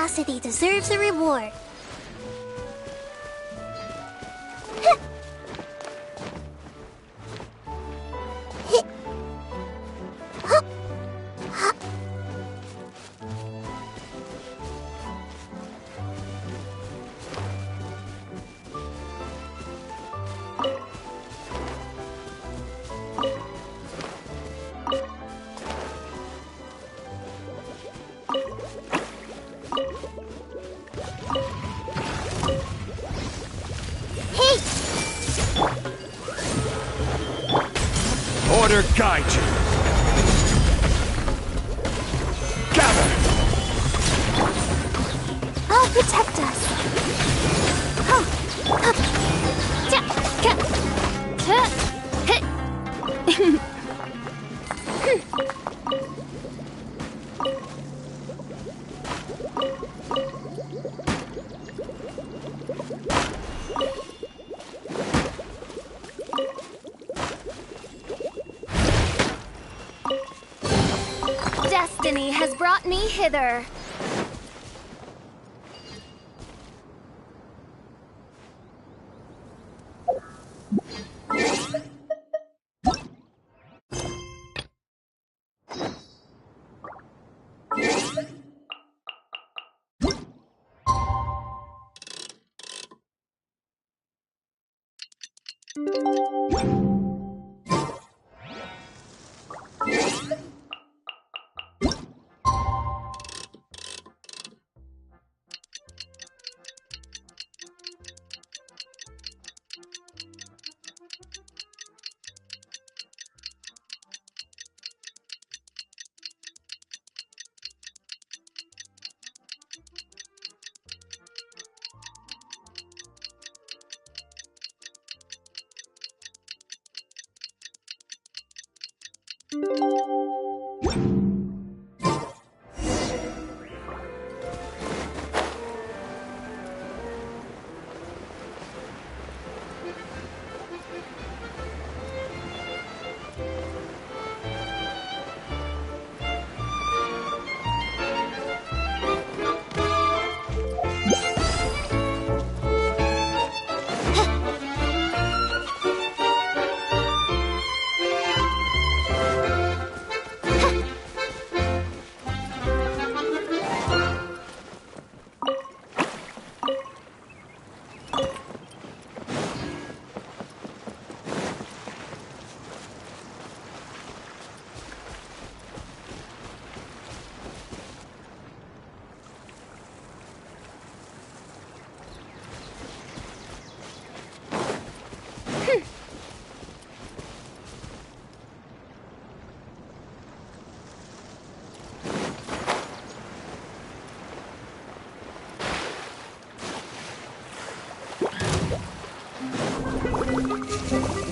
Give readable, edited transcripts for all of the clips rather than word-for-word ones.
curiosity deserves a reward. Order guide you. Gather! I'll protect us. Destiny has brought me hither.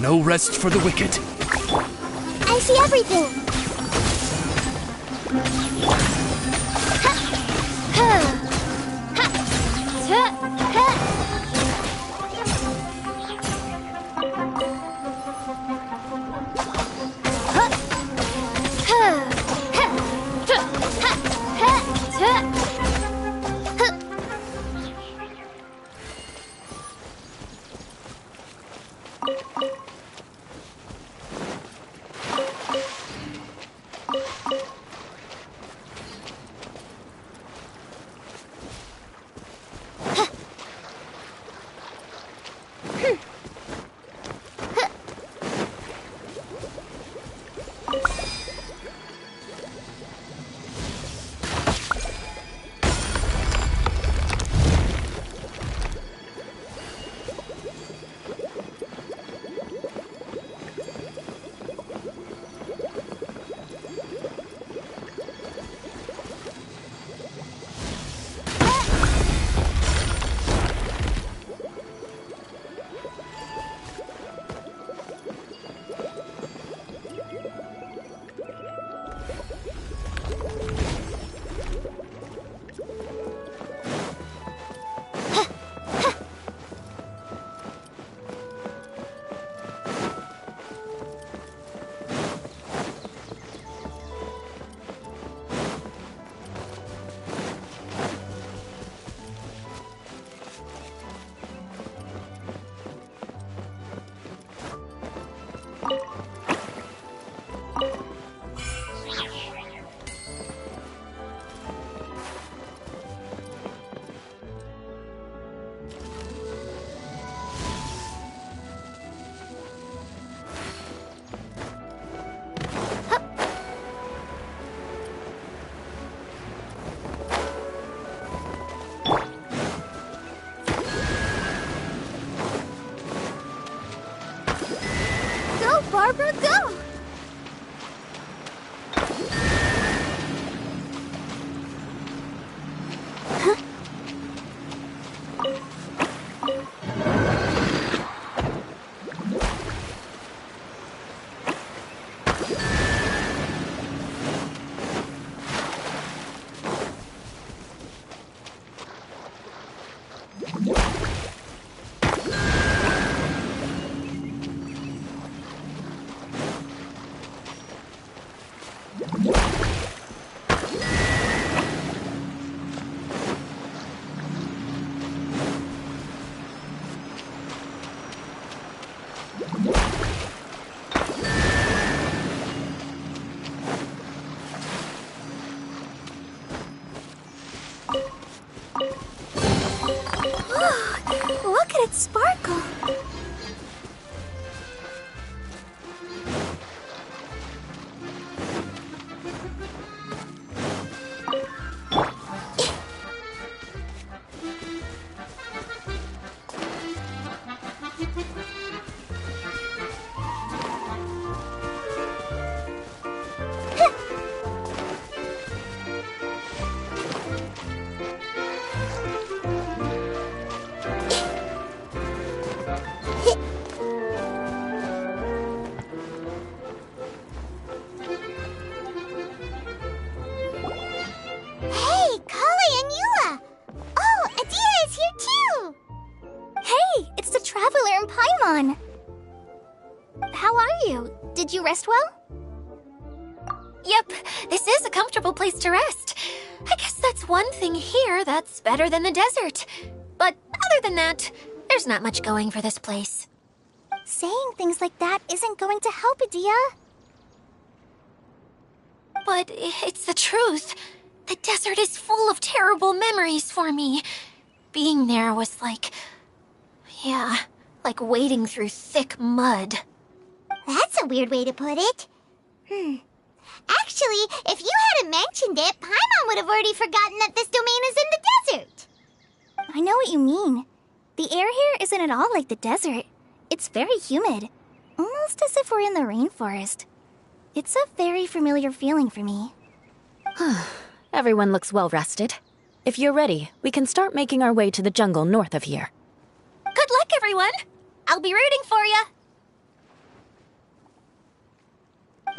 No rest for the wicked. I see everything. at it sparkle! How are you? Did you rest well? Yep, this is a comfortable place to rest. I guess that's one thing here that's better than the desert. But other than that, there's not much going for this place. Saying things like that isn't going to help, Adia. But it's the truth. The desert is full of terrible memories for me. Being there was like... yeah, like wading through thick mud. That's a weird way to put it. Actually, if you hadn't mentioned it, Paimon would have already forgotten that this domain is in the desert. I know what you mean. The air here isn't at all like the desert. It's very humid. Almost as if we're in the rainforest. It's a very familiar feeling for me. Everyone looks well rested. If you're ready, we can start making our way to the jungle north of here. Good luck, everyone! I'll be rooting for you!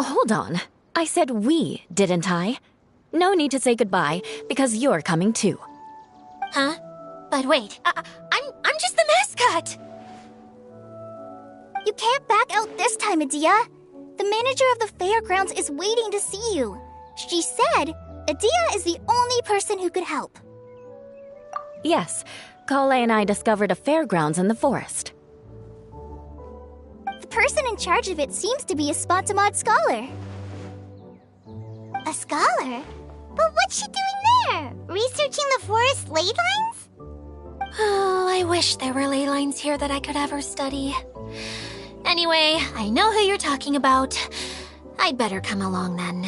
Hold on. I said we, didn't I? No need to say goodbye, because you're coming too. Huh? But wait, I'm just the mascot! You can't back out this time, Adia. The manager of the fairgrounds is waiting to see you. She said Adia is the only person who could help. Yes, Kale and I discovered a fairgrounds in the forest. The person in charge of it seems to be a Spontamod scholar. A scholar? But what's she doing there? Researching the forest ley lines? Oh, I wish there were ley lines here that I could ever study. Anyway, I know who you're talking about. I'd better come along then.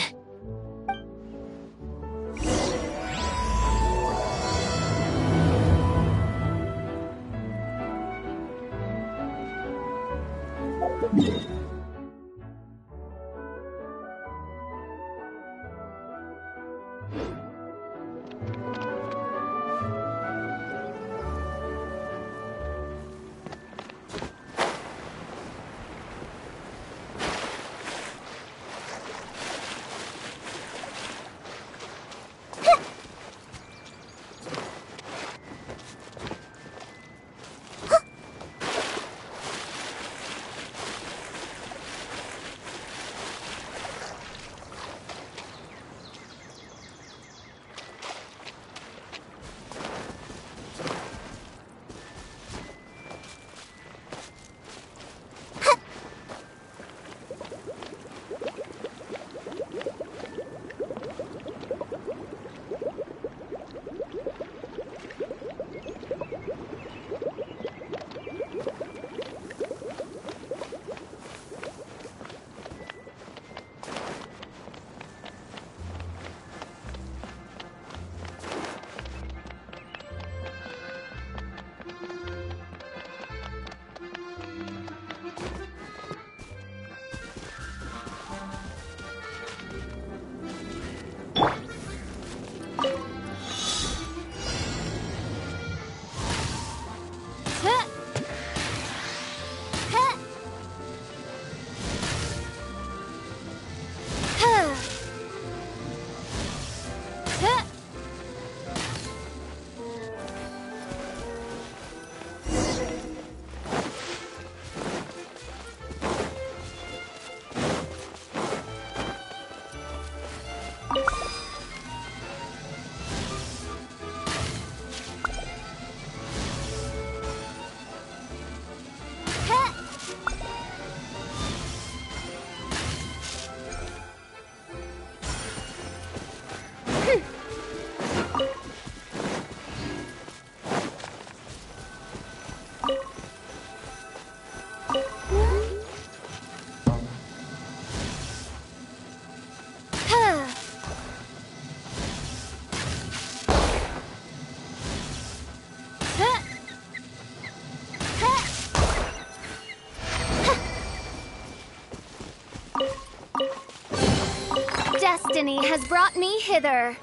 Destiny has brought me hither.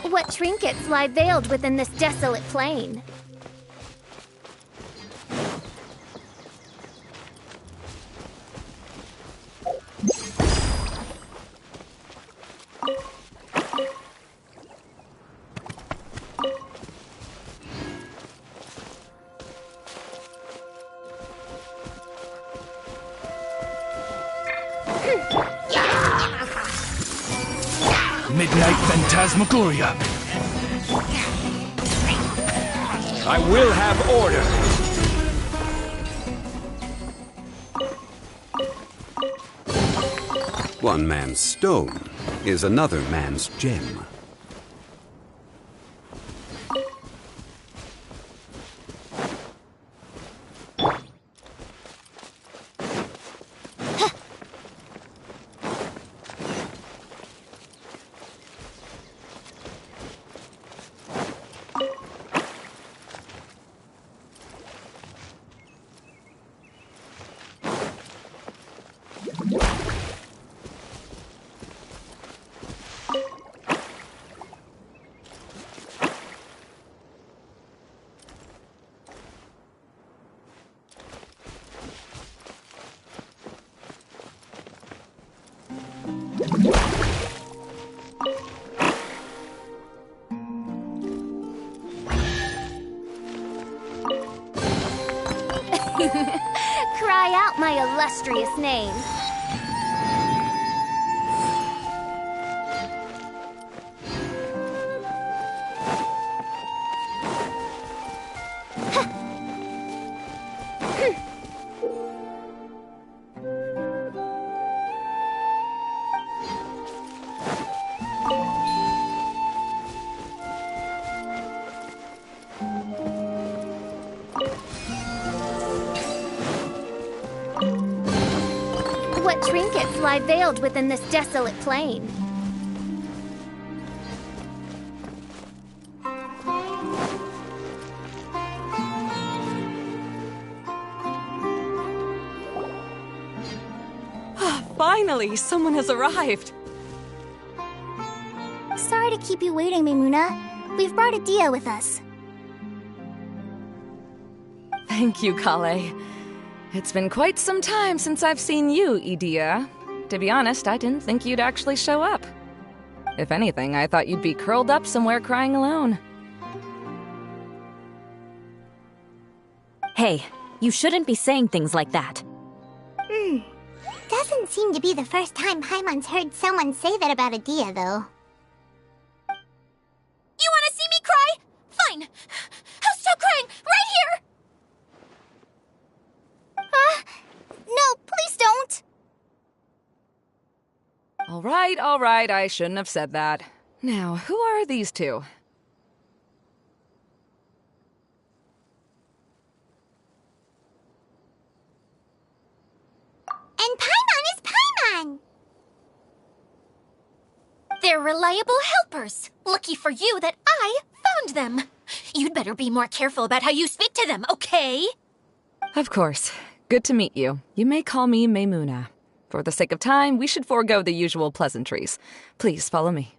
What trinkets lie veiled within this desolate plain? Midnight Phantasmagoria. I will have order. One man's stone is another man's gem. Cry out my illustrious name. What trinkets lie veiled within this desolate plain? Finally, someone has arrived. Sorry to keep you waiting, Maimuna. We've brought Adia with us. Thank you, Kale. It's been quite some time since I've seen you, Idia. To be honest, I didn't think you'd actually show up. If anything, I thought you'd be curled up somewhere crying alone. Hey, you shouldn't be saying things like that. Doesn't seem to be the first time Paimon's heard someone say that about Adia, though. You want to see me cry? Fine. I'll stop crying right here. No, please don't! All right, I shouldn't have said that. Now, who are these two? And Paimon is Paimon! They're reliable helpers. Lucky for you that I found them. You'd better be more careful about how you speak to them, okay? Of course. Good to meet you. You may call me Maimuna. For the sake of time, we should forego the usual pleasantries. Please follow me.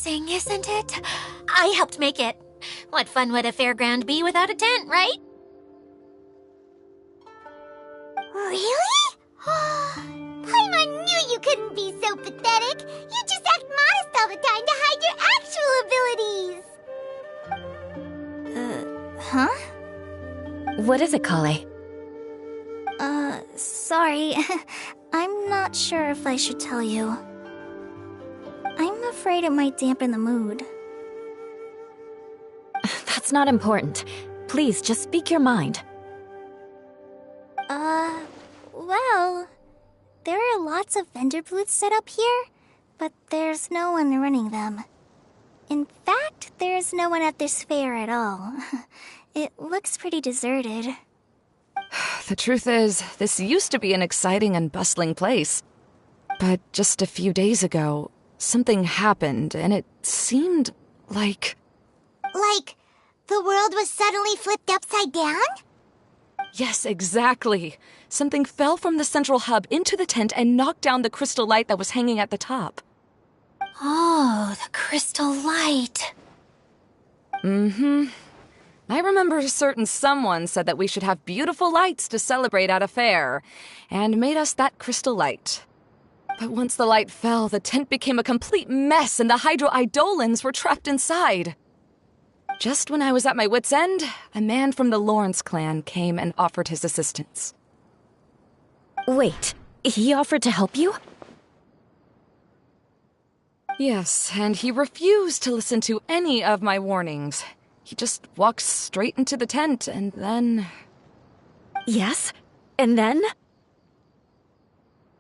amazing, isn't it? I helped make it. What fun would a fairground be without a tent, right? Really? Paimon knew you couldn't be so pathetic. You just act modest all the time to hide your actual abilities. Huh? What is it, Kale? Sorry. I'm not sure if I should tell you. I'm afraid it might dampen the mood. That's not important. Please, just speak your mind. Well, there are lots of vendor booths set up here, but there's no one running them. In fact, there's no one at this fair at all. It looks pretty deserted. The truth is, this used to be an exciting and bustling place. But just a few days ago, something happened, and it seemed like... Like, the world was suddenly flipped upside down? Yes, exactly. Something fell from the central hub into the tent and knocked down the crystal light that was hanging at the top. Oh, the crystal light. Mm-hmm. I remember a certain someone said that we should have beautiful lights to celebrate at a fair, and made us that crystal light. But once the light fell, the tent became a complete mess and the Hydro-Eidolons were trapped inside. Just when I was at my wit's end, a man from the Lawrence clan came and offered his assistance. Wait, he offered to help you? Yes, and he refused to listen to any of my warnings. He just walked straight into the tent, and then... Yes? And then?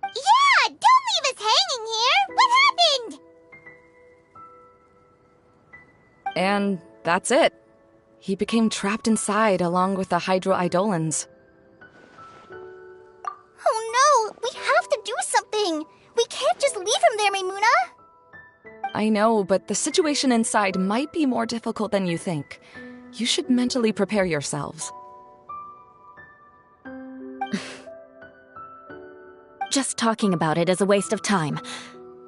Yeah! Don't leave us hanging here! What happened? And that's it. He became trapped inside along with the Hydro-Eidolons. Oh no! We have to do something! We can't just leave him there, Maimuna! I know, but the situation inside might be more difficult than you think. You should mentally prepare yourselves. Just talking about it is a waste of time.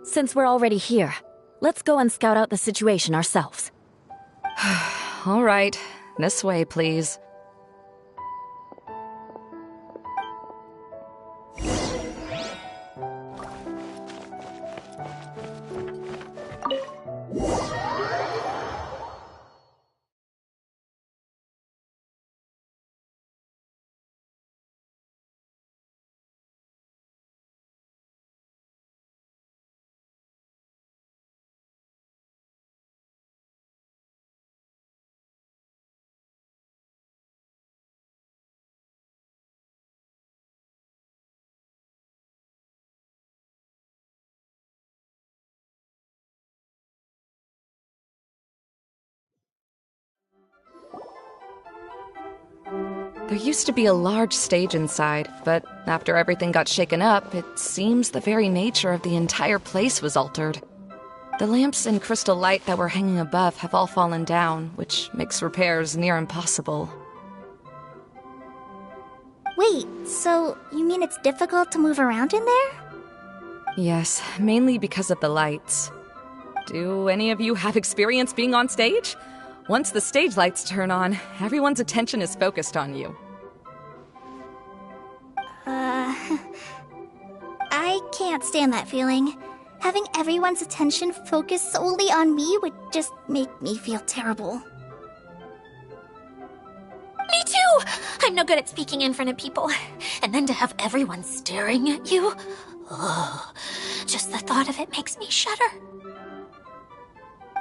Since we're already here, let's go and scout out the situation ourselves. All right, this way, please. There used to be a large stage inside, but after everything got shaken up, it seems the very nature of the entire place was altered. The lamps and crystal light that were hanging above have all fallen down, which makes repairs near impossible. Wait, so you mean it's difficult to move around in there? Yes, mainly because of the lights. Do any of you have experience being on stage? Once the stage lights turn on, everyone's attention is focused on you. I can't stand that feeling. Having everyone's attention focused solely on me would just make me feel terrible. Me too! I'm no good at speaking in front of people. And then to have everyone staring at you? Oh, just the thought of it makes me shudder.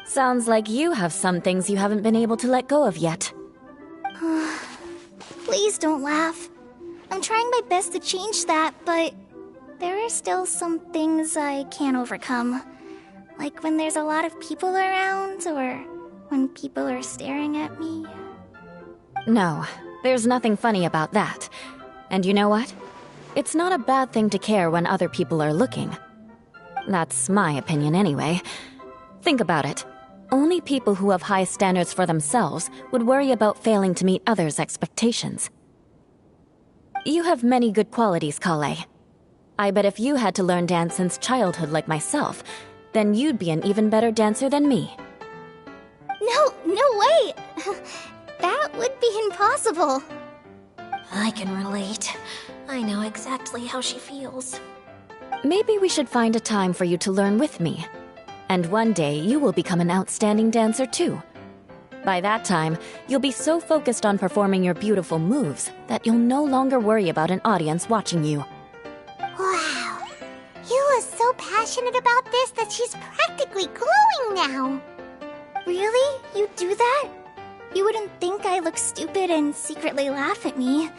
Sounds like you have some things you haven't been able to let go of yet. Please don't laugh. I'm trying my best to change that, but there are still some things I can't overcome. Like when there's a lot of people around, or when people are staring at me. No, there's nothing funny about that. And you know what? It's not a bad thing to care when other people are looking. That's my opinion anyway. Think about it. Only people who have high standards for themselves would worry about failing to meet others' expectations. You have many good qualities, Kale. I bet if you had to learn dance since childhood like myself, then you'd be an even better dancer than me. No way! That would be impossible. I can relate. I know exactly how she feels. Maybe we should find a time for you to learn with me. And one day, you will become an outstanding dancer too. By that time, you'll be so focused on performing your beautiful moves that you'll no longer worry about an audience watching you. Wow. Eula's so passionate about this that she's practically glowing now. Really? You do that? You wouldn't think I look stupid and secretly laugh at me,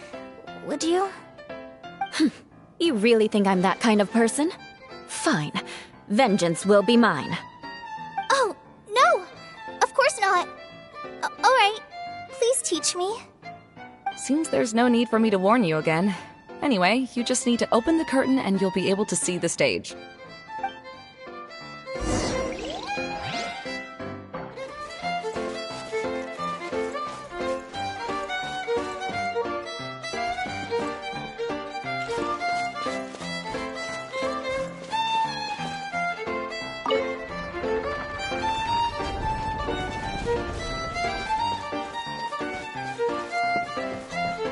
would you? You really think I'm that kind of person? Fine. Vengeance will be mine. Oh, no! Of course not. Alright, please teach me. Seems there's no need for me to warn you again. Anyway, you just need to open the curtain and you'll be able to see the stage.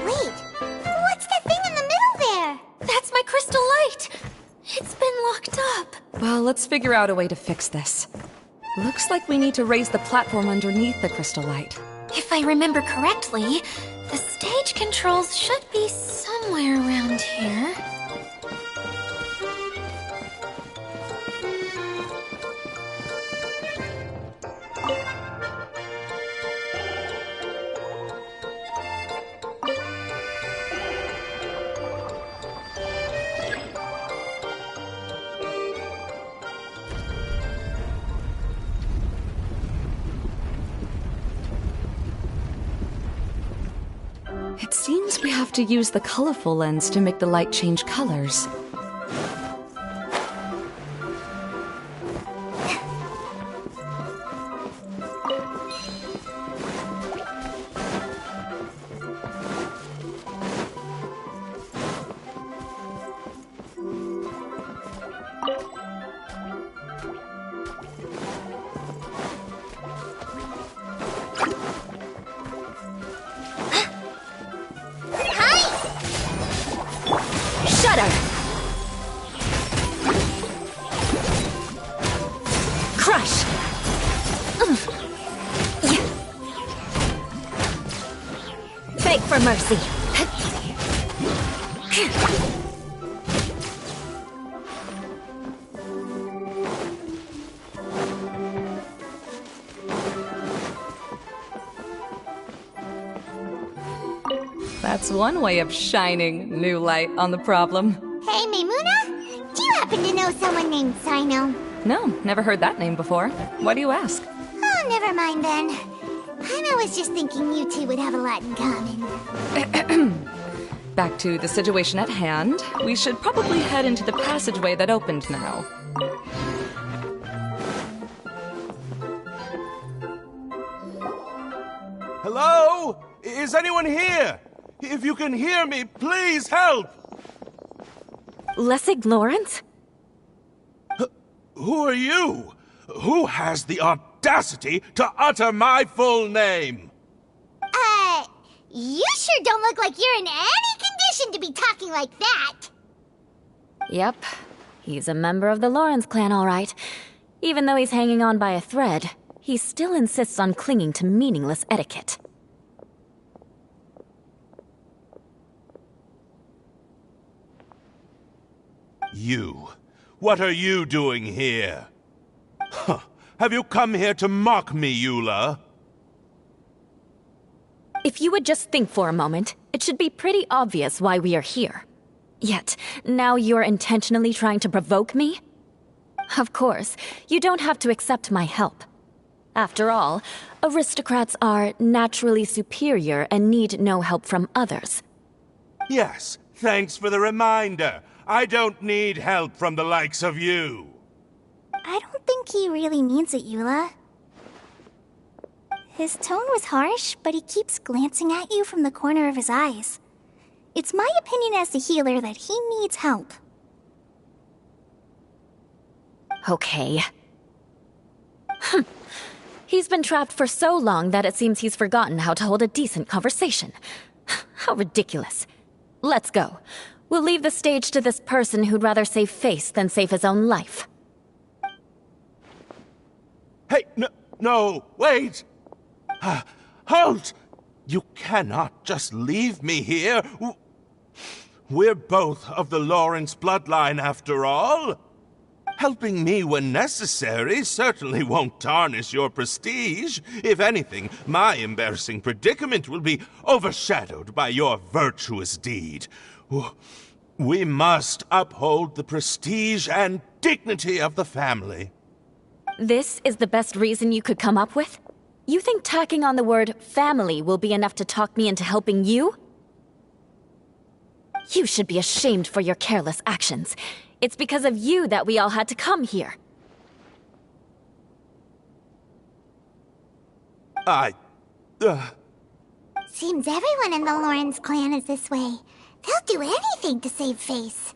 Wait, what's that thing in the middle there? That's my crystal light! It's been locked up. Well, let's figure out a way to fix this. Looks like we need to raise the platform underneath the crystal light. If I remember correctly, the stage controls should be somewhere around here. It seems we have to use the colorful lens to make the light change colors. Shudder! Crush! Beg for mercy! That's one way of shining new light on the problem. Hey, Maimuna? Do you happen to know someone named Sino? No, never heard that name before. Why do you ask? Oh, never mind then. Paimon was just thinking you two would have a lot in common. Back to the situation at hand. We should probably head into the passageway that opened now. Hello? Is anyone here? If you can hear me, please help! Lessig Lawrence? Who are you? Who has the audacity to utter my full name? You sure don't look like you're in any condition to be talking like that. Yep. He's a member of the Lawrence clan, all right. Even though he's hanging on by a thread, he still insists on clinging to meaningless etiquette. You. What are you doing here? Huh. Have you come here to mock me, Eula? If you would just think for a moment, it should be pretty obvious why we are here. Yet, now you're intentionally trying to provoke me? Of course, you don't have to accept my help. After all, aristocrats are naturally superior and need no help from others. Yes, thanks for the reminder. I don't need help from the likes of you. I don't think he really means it, Eula. His tone was harsh, but he keeps glancing at you from the corner of his eyes. It's my opinion as the healer that he needs help. Okay, He's been trapped for so long that it seems he's forgotten how to hold a decent conversation. How ridiculous. Let's go. We'll leave the stage to this person who'd rather save face than save his own life. Hey, no, wait! Halt! You cannot just leave me here. We're both of the Lawrence bloodline, after all. Helping me when necessary certainly won't tarnish your prestige. If anything, my embarrassing predicament will be overshadowed by your virtuous deed. We must uphold the prestige and dignity of the family. This is the best reason you could come up with? You think tacking on the word family will be enough to talk me into helping you? You should be ashamed for your careless actions. It's because of you that we all had to come here. Seems everyone in the Lawrence clan is this way. They'll do anything to save face.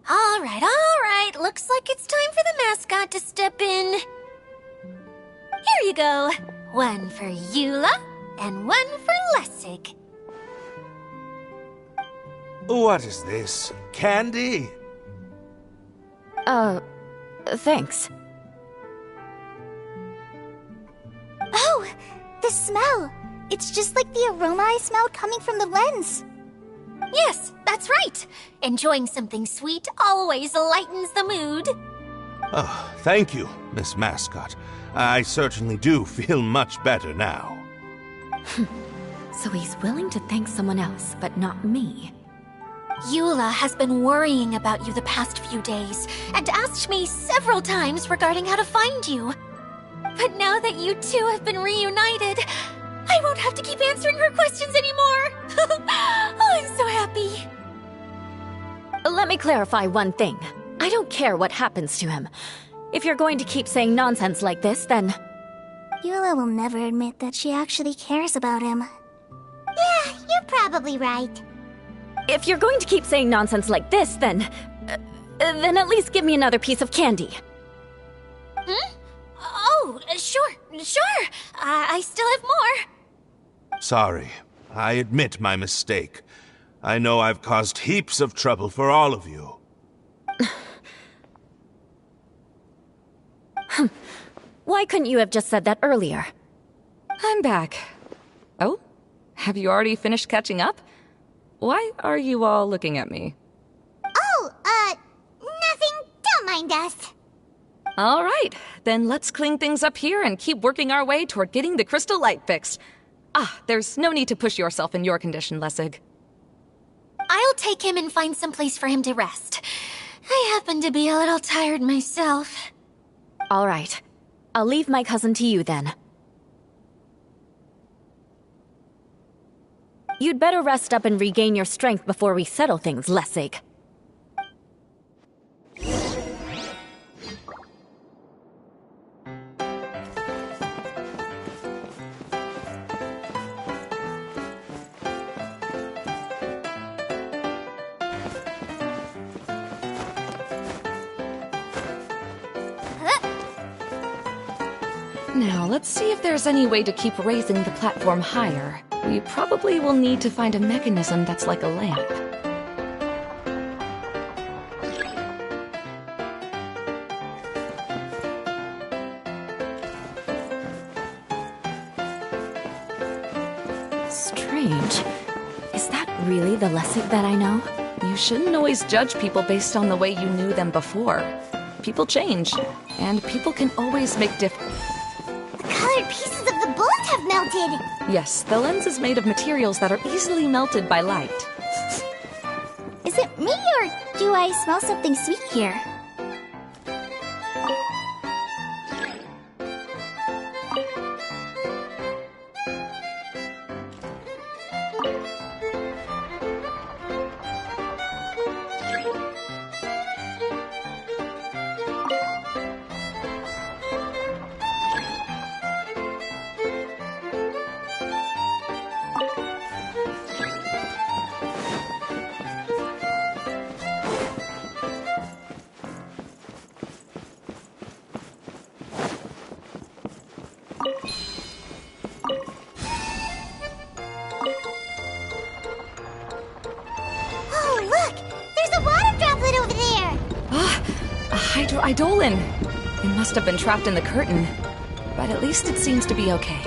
All right. Looks like it's time for the mascot to step in. Here you go. One for Eula, and one for Lessig. What is this? Candy? Thanks. Oh, the smell! It's just like the aroma I smelled coming from the lens. Yes, that's right. Enjoying something sweet always lightens the mood. Oh, thank you, Miss Mascot. I certainly do feel much better now. So he's willing to thank someone else, but not me. Eula has been worrying about you the past few days and asked me several times regarding how to find you. But now that you two have been reunited, I won't have to keep answering her questions anymore. Oh, I'm so happy. Let me clarify one thing. I don't care what happens to him. If you're going to keep saying nonsense like this, then... Eula will never admit that she actually cares about him. Yeah, you're probably right. If you're going to keep saying nonsense like this, then at least give me another piece of candy. Hmm? Oh, sure. I still have more. Sorry. I admit my mistake. I know I've caused heaps of trouble for all of you. Why couldn't you have just said that earlier? I'm back. Oh? Have you already finished catching up? Why are you all looking at me? Oh, nothing. Don't mind us. All right, then let's clean things up here and keep working our way toward getting the crystal light fixed. There's no need to push yourself in your condition, Lessig. I'll take him and find some place for him to rest. I happen to be a little tired myself. All right. I'll leave my cousin to you then. You'd better rest up and regain your strength before we settle things, Lessig. Now, let's see if there's any way to keep raising the platform higher. We probably will need to find a mechanism that's like a lamp. Strange. Is that really the Lessig that I know? You shouldn't always judge people based on the way you knew them before. People change, and people can always make different... Colored pieces of the bullet have melted. Yes, the lens is made of materials that are easily melted by light. Is it me, or do I smell something sweet here? Major Eidolon! It must have been trapped in the curtain, but at least it seems to be okay.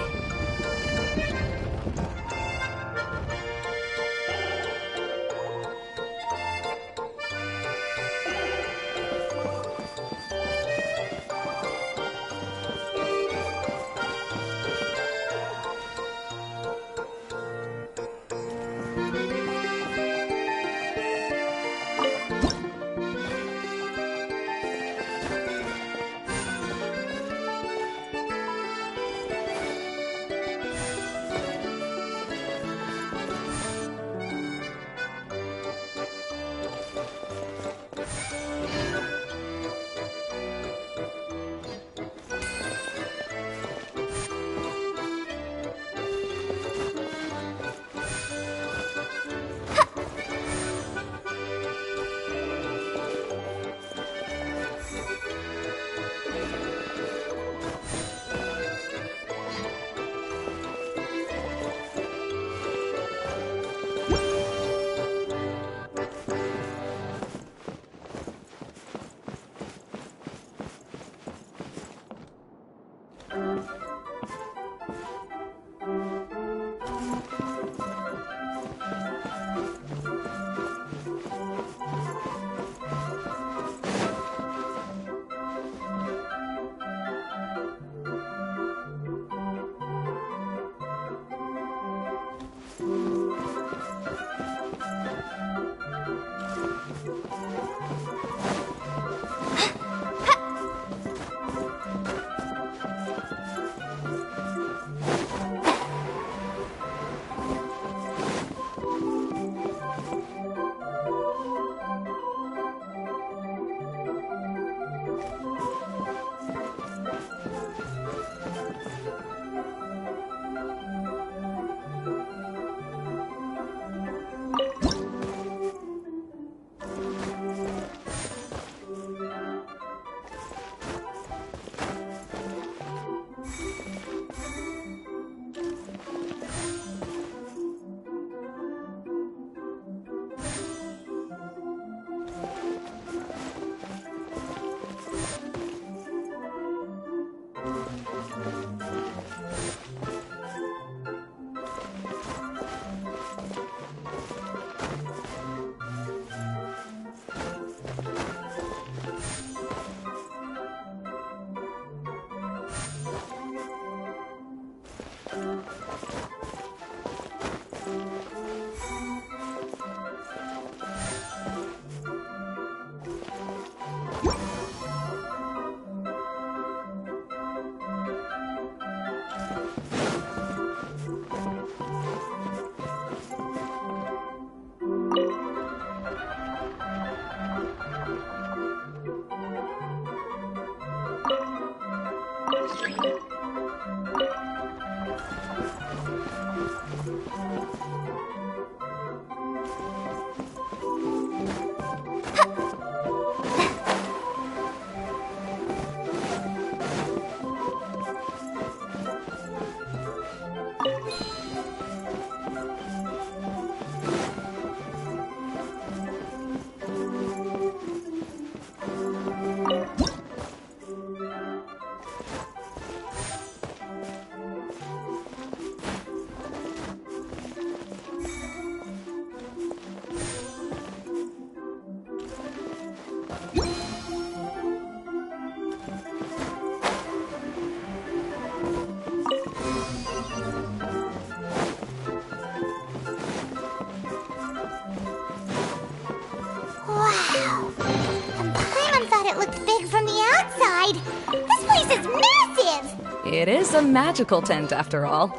It is a magical tent, after all.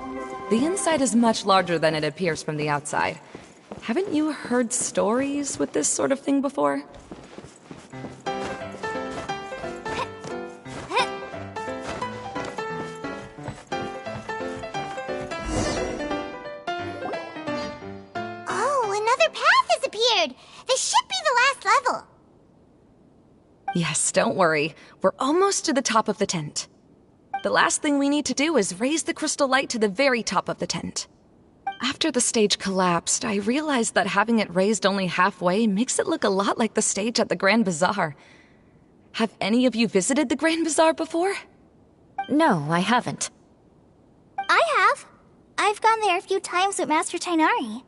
The inside is much larger than it appears from the outside. Haven't you heard stories with this sort of thing before? Oh, another path has appeared! This should be the last level. Yes, don't worry. We're almost to the top of the tent. The last thing we need to do is raise the crystal light to the very top of the tent. After the stage collapsed, I realized that having it raised only halfway makes it look a lot like the stage at the Grand Bazaar. Have any of you visited the Grand Bazaar before? No, I haven't. I have. I've gone there a few times with Master Tainari.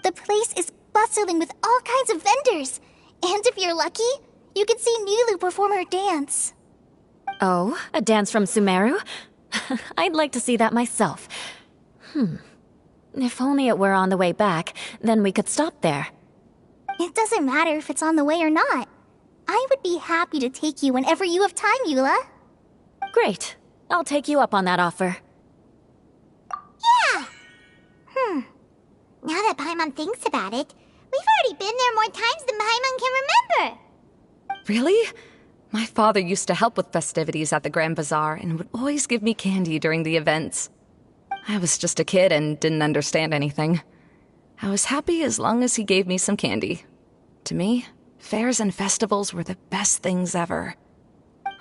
The place is bustling with all kinds of vendors. And if you're lucky, you can see Nilu perform her dance. Oh, a dance from Sumeru? I'd like to see that myself. If only it were on the way back, then we could stop there. It doesn't matter if it's on the way or not. I would be happy to take you whenever you have time, Eula. Great. I'll take you up on that offer. Yeah! Now that Paimon thinks about it, we've already been there more times than Paimon can remember. Really? My father used to help with festivities at the Grand Bazaar and would always give me candy during the events. I was just a kid and didn't understand anything. I was happy as long as he gave me some candy. To me, fairs and festivals were the best things ever.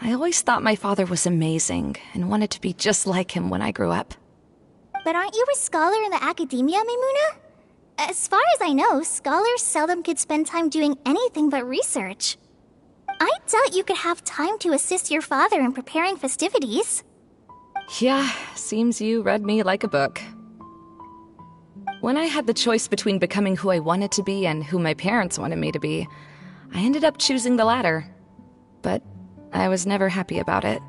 I always thought my father was amazing and wanted to be just like him when I grew up. But aren't you a scholar in the academia, Maimuna? As far as I know, scholars seldom could spend time doing anything but research. I doubt you could have time to assist your father in preparing festivities. Yeah, seems you read me like a book. When I had the choice between becoming who I wanted to be and who my parents wanted me to be, I ended up choosing the latter. But I was never happy about it.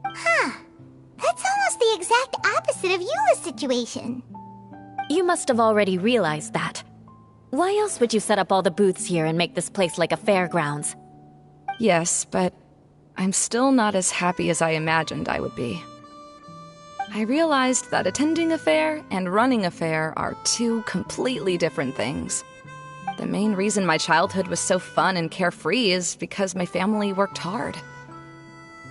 That's almost the exact opposite of Eula's situation. You must have already realized that. Why else would you set up all the booths here and make this place like a fairgrounds? Yes, but I'm still not as happy as I imagined I would be. I realized that attending a fair and running a fair are two completely different things. The main reason my childhood was so fun and carefree is because my family worked hard.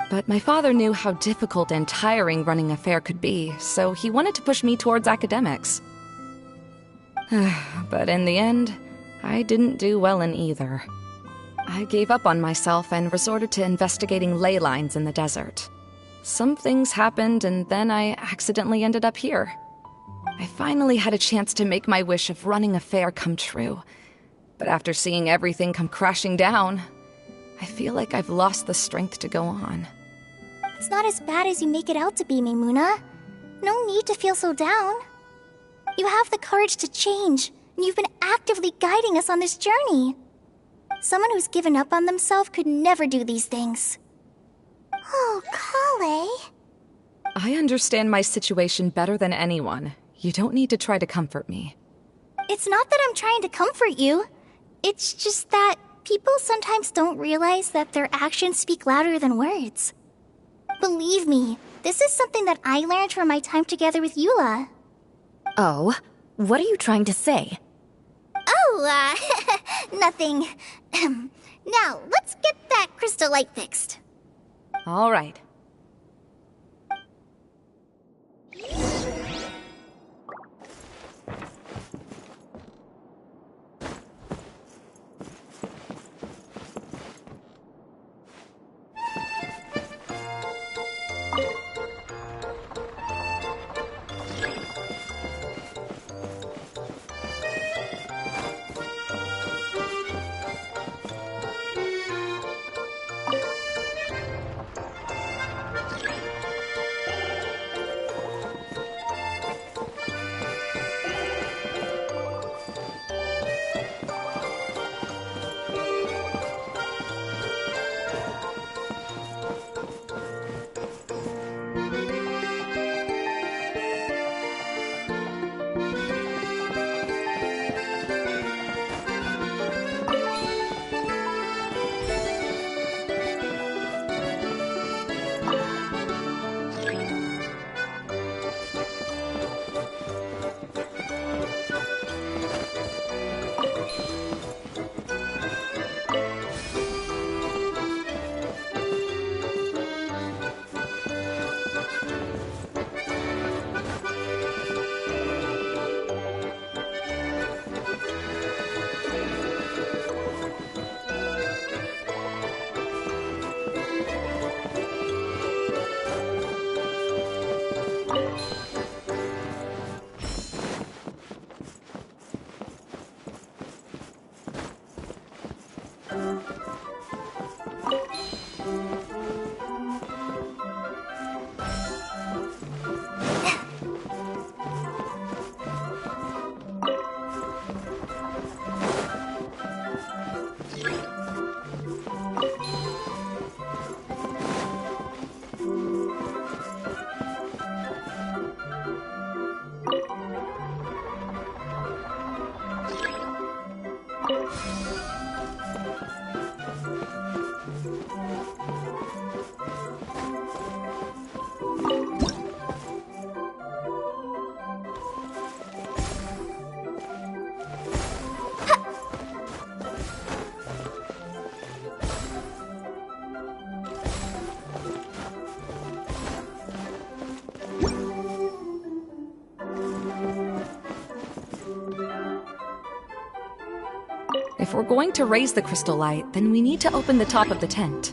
But my father knew how difficult and tiring running a fair could be, so he wanted to push me towards academics. But in the end, I didn't do well in either. I gave up on myself and resorted to investigating ley lines in the desert. Some things happened, and then I accidentally ended up here. I finally had a chance to make my wish of running a fair come true. But after seeing everything come crashing down, I feel like I've lost the strength to go on. It's not as bad as you make it out to be, Maimuna. No need to feel so down. You have the courage to change, and you've been actively guiding us on this journey. Someone who's given up on themselves could never do these things. Oh, Kale. I understand my situation better than anyone. You don't need to try to comfort me. It's not that I'm trying to comfort you. It's just that people sometimes don't realize that their actions speak louder than words. Believe me, this is something that I learned from my time together with Eula. Oh? What are you trying to say? Oh, nothing. Now, let's get that crystal light fixed. All right. we're going to raise the crystal light, then we need to open the top of the tent.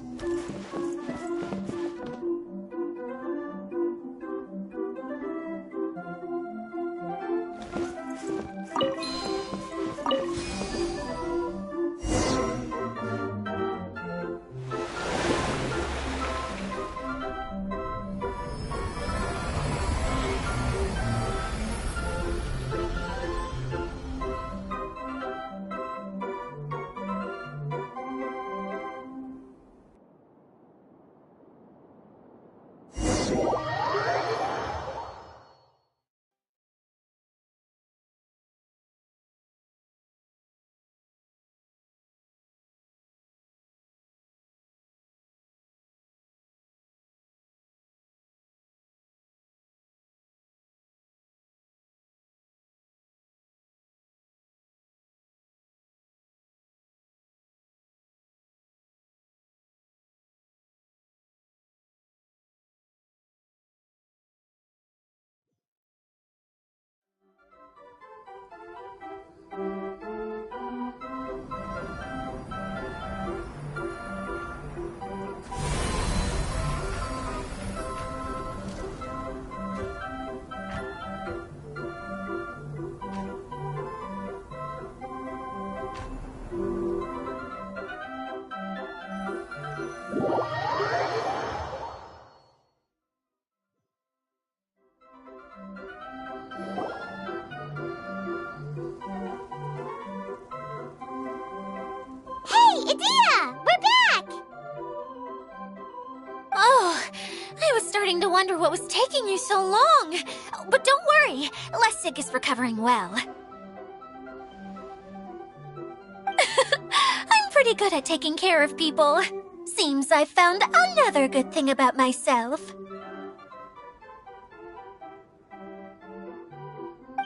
Hey, Edea! We're back! Oh, I was starting to wonder what was taking you so long. But don't worry, Lessig is recovering well. I'm pretty good at taking care of people. Seems I've found another good thing about myself.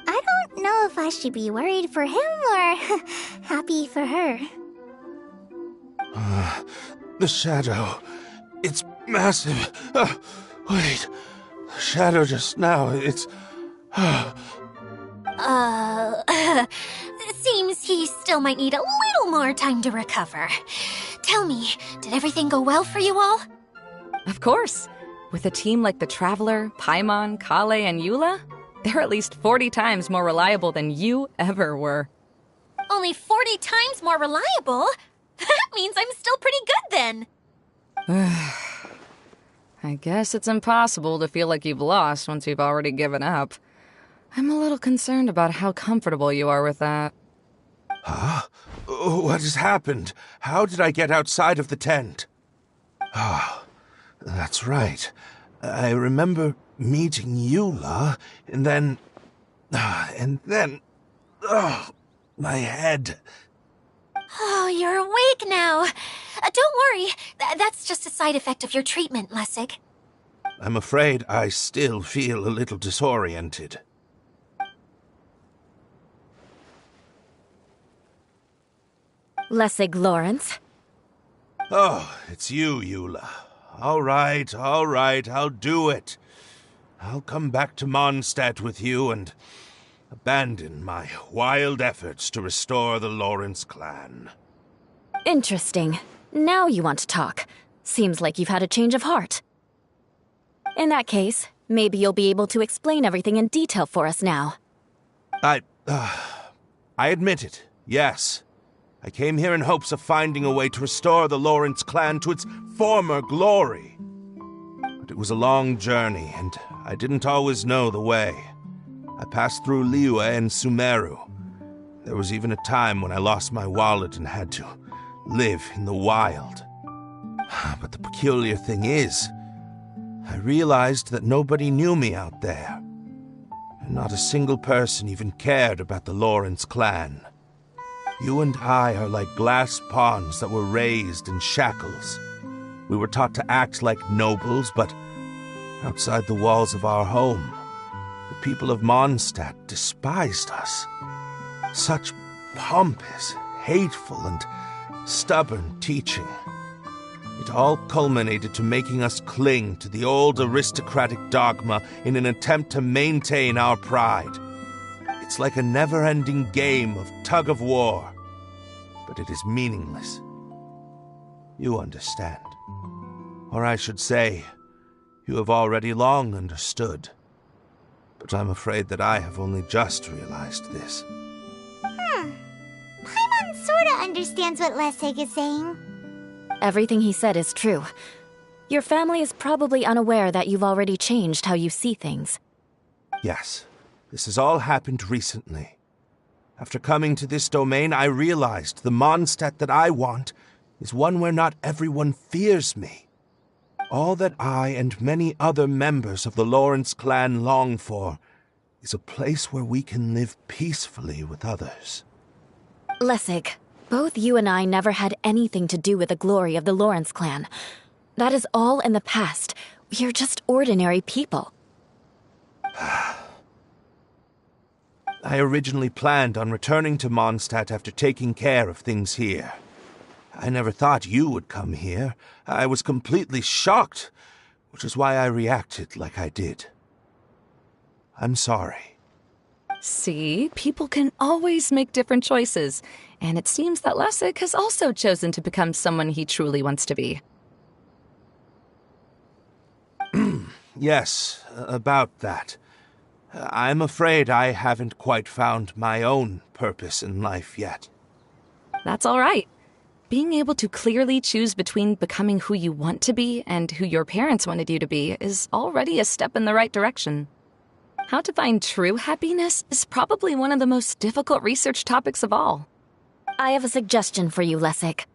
I don't know if I should be worried for him or happy for her. The shadow. It's massive. Wait. The shadow just now. It's... It seems he still might need a little more time to recover. Tell me, did everything go well for you all? Of course. With a team like the Traveler, Paimon, Kale, and Eula, they're at least 40 times more reliable than you ever were. Only 40 times more reliable? That means I'm still pretty good then. I guess it's impossible to feel like you've lost once you've already given up. I'm a little concerned about how comfortable you are with that. Huh? What has happened? How did I get outside of the tent? Ah, that's right. I remember meeting Eula, and then... my head... Oh, you're awake now. Don't worry. That's just a side effect of your treatment, Lessig. I'm afraid I still feel a little disoriented. Lessig Lawrence. Oh, it's you, Eula. All right, I'll do it. I'll come back to Mondstadt with you and abandon my wild efforts to restore the Lawrence clan. Interesting. Now you want to talk. Seems like you've had a change of heart. In that case, maybe you'll be able to explain everything in detail for us now. I admit it, yes. I came here in hopes of finding a way to restore the Lawrence clan to its former glory. But it was a long journey, and I didn't always know the way. I passed through Liyue and Sumeru. There was even a time when I lost my wallet and had to live in the wild. But the peculiar thing is, I realized that nobody knew me out there. And not a single person even cared about the Lawrence clan. You and I are like glass pawns that were raised in shackles. We were taught to act like nobles, but outside the walls of our home, the people of Mondstadt despised us. Such pompous, hateful, and stubborn teaching. It all culminated to making us cling to the old aristocratic dogma in an attempt to maintain our pride. It's like a never-ending game of tug-of-war. but it is meaningless. You understand. Or I should say, you have already long understood. But I'm afraid that I have only just realized this. Paimon sorta understands what Lessig is saying. Everything he said is true. Your family is probably unaware that you've already changed how you see things. Yes, this has all happened recently. After coming to this domain, I realized the Mondstadt that I want is one where not everyone fears me. All that I and many other members of the Lawrence clan long for is a place where we can live peacefully with others. Lessig, both you and I never had anything to do with the glory of the Lawrence clan. That is all in the past. We are just ordinary people. I originally planned on returning to Mondstadt after taking care of things here. I never thought you would come here. I was completely shocked, which is why I reacted like I did. I'm sorry. See, people can always make different choices, and it seems that Lessig has also chosen to become someone he truly wants to be. Yes, about that. I'm afraid I haven't quite found my own purpose in life yet. That's all right. Being able to clearly choose between becoming who you want to be and who your parents wanted you to be is already a step in the right direction. How to find true happiness is probably one of the most difficult research topics of all. I have a suggestion for you, Lessig.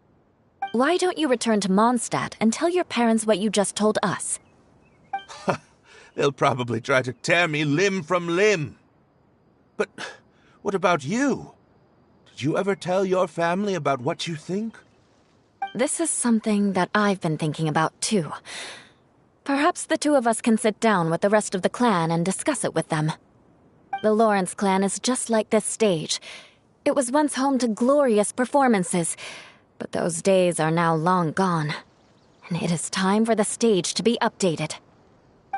Why don't you return to Mondstadt and tell your parents what you just told us? They'll probably try to tear me limb from limb. But what about you? Did you ever tell your family about what you think? This is something that I've been thinking about, too. Perhaps the two of us can sit down with the rest of the clan and discuss it with them. The Lawrence clan is just like this stage. It was once home to glorious performances, but those days are now long gone. And it is time for the stage to be updated.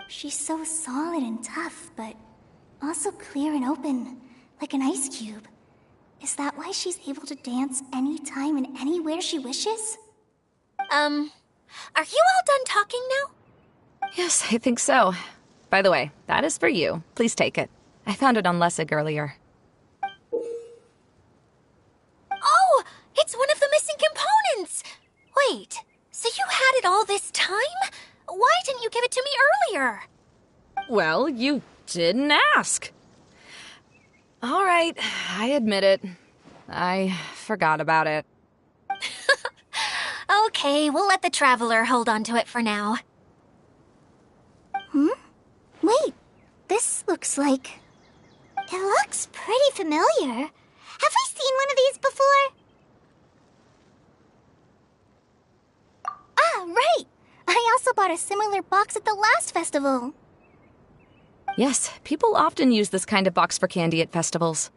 She's so solid and tough, but also clear and open, like an ice cube. Is that why she's able to dance anytime and anywhere she wishes? Are you all done talking now? Yes, I think so. By the way, that is for you. Please take it. I found it on Lessig earlier. Oh, it's one of the missing components! Wait, so you had it all this time? Why didn't you give it to me earlier? Well, you didn't ask. All right, I admit it. I forgot about it. Okay, we'll let the Traveler hold on to it for now. Wait, this looks like... It looks pretty familiar. Have we seen one of these before? Ah, right! I also bought a similar box at the last festival. Yes, people often use this kind of box for candy at festivals.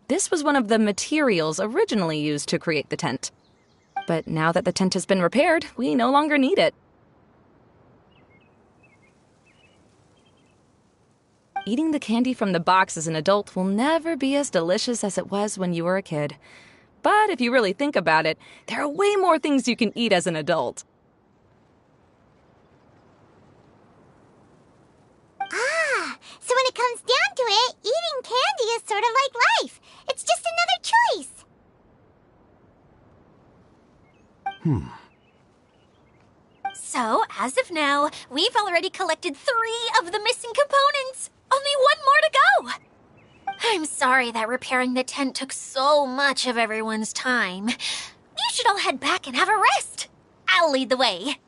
This was one of the materials originally used to create the tent. But now that the tent has been repaired, we no longer need it. Eating the candy from the box as an adult will never be as delicious as it was when you were a kid. But if you really think about it, there are way more things you can eat as an adult. Ah, so when it comes down to it, eating candy is sort of like life. It's just another choice. So, as of now, we've already collected 3 of the missing components. Only 1 more to go. I'm sorry that repairing the tent took so much of everyone's time. You should all head back and have a rest. I'll lead the way.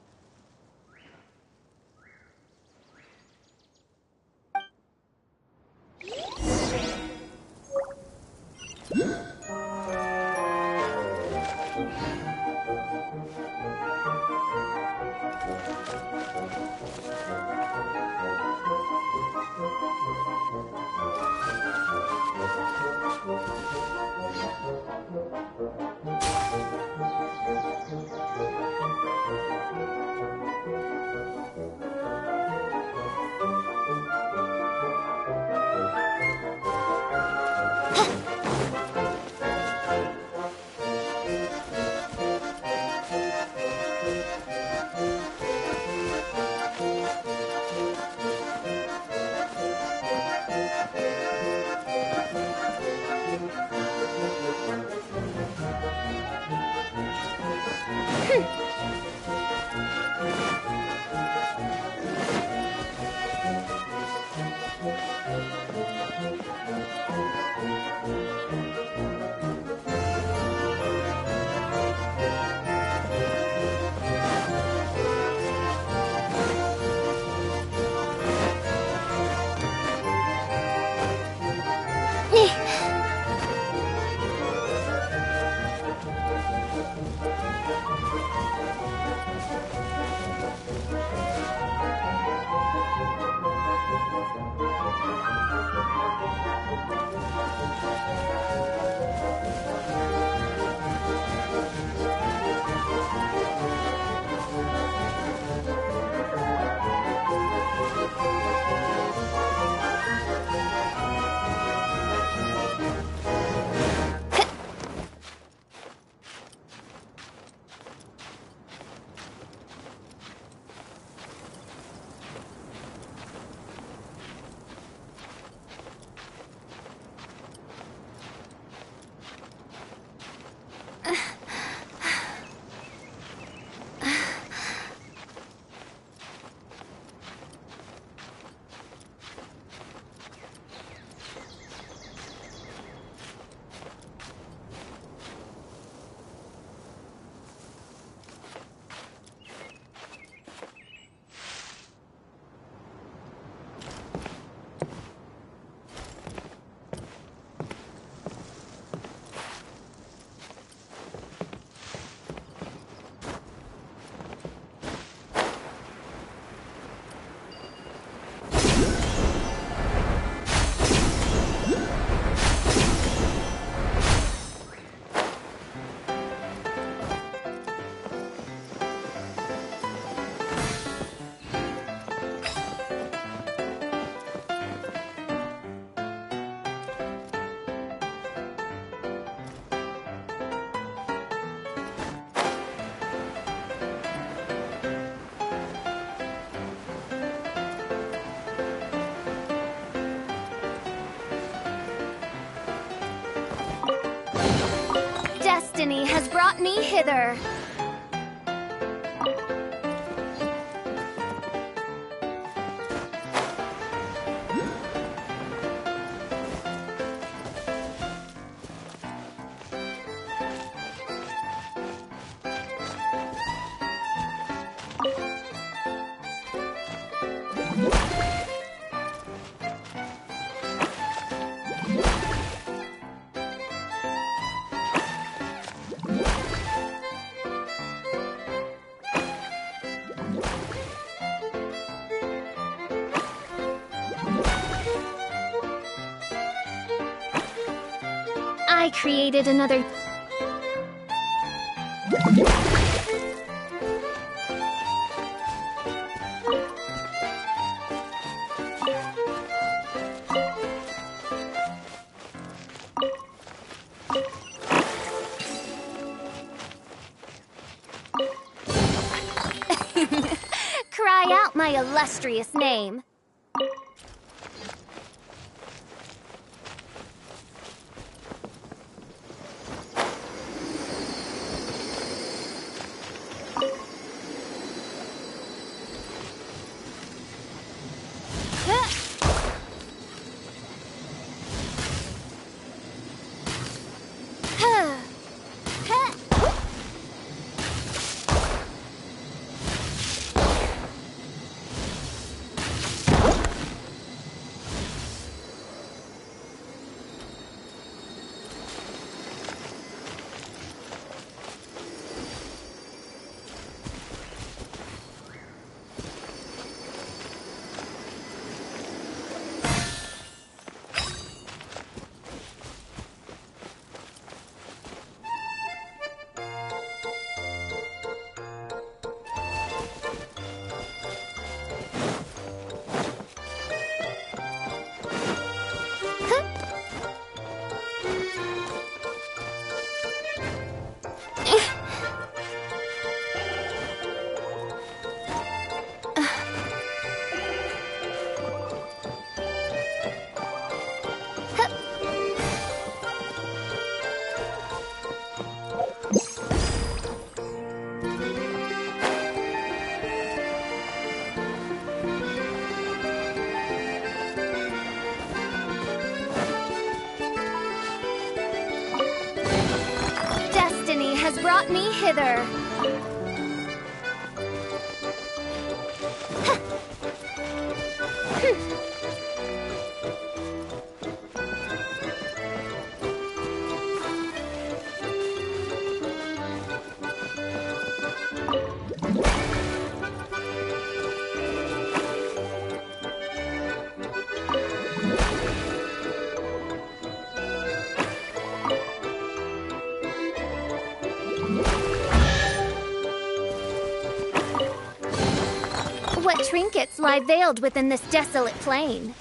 Destiny has brought me hither. I created another... Cry out my illustrious name. Destiny has brought me hither. What trinkets lie veiled within this desolate plain?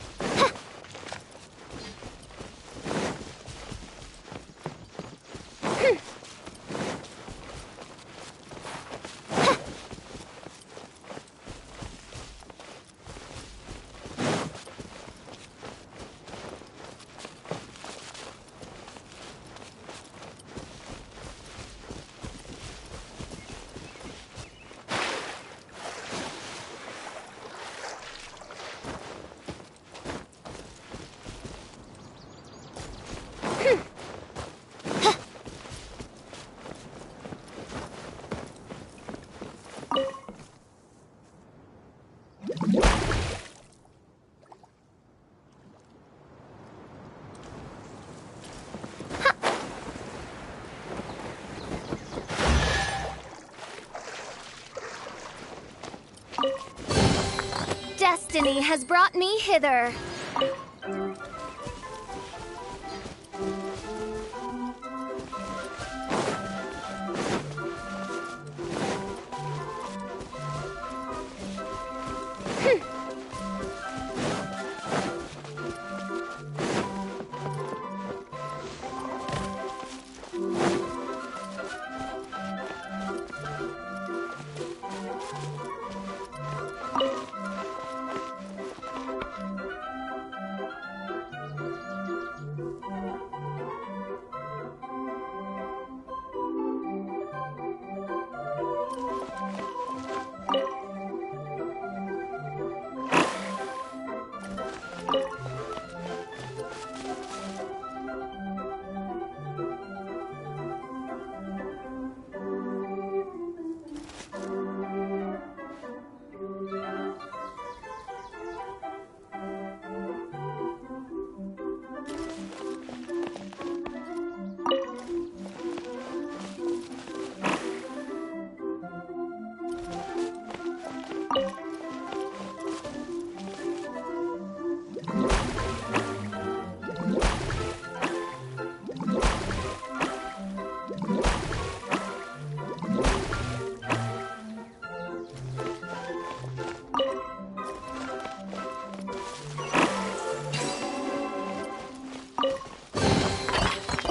Destiny has brought me hither.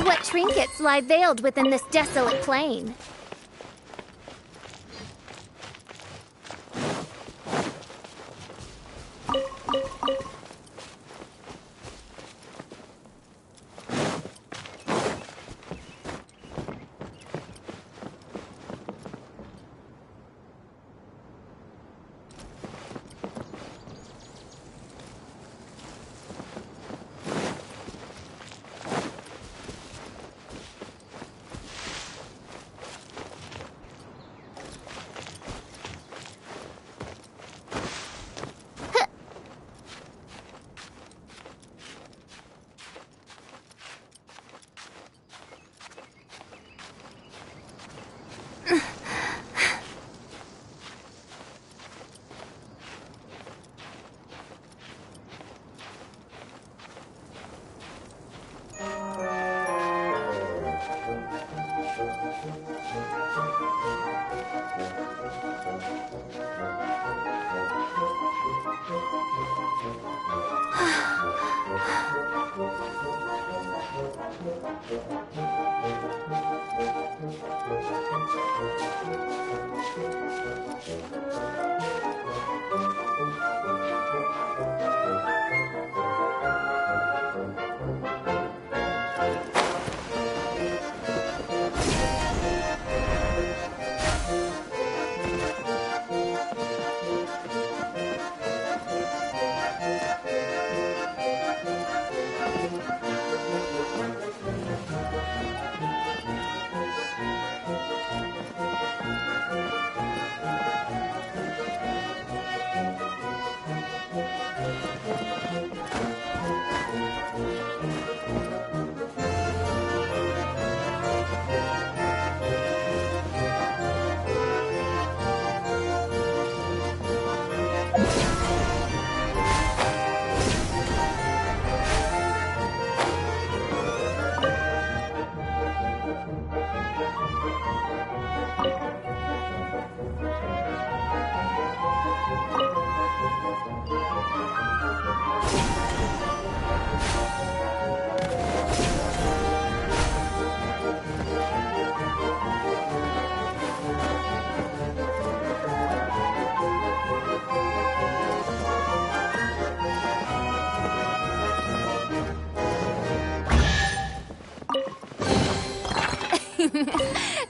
What trinkets lie veiled within this desolate plain?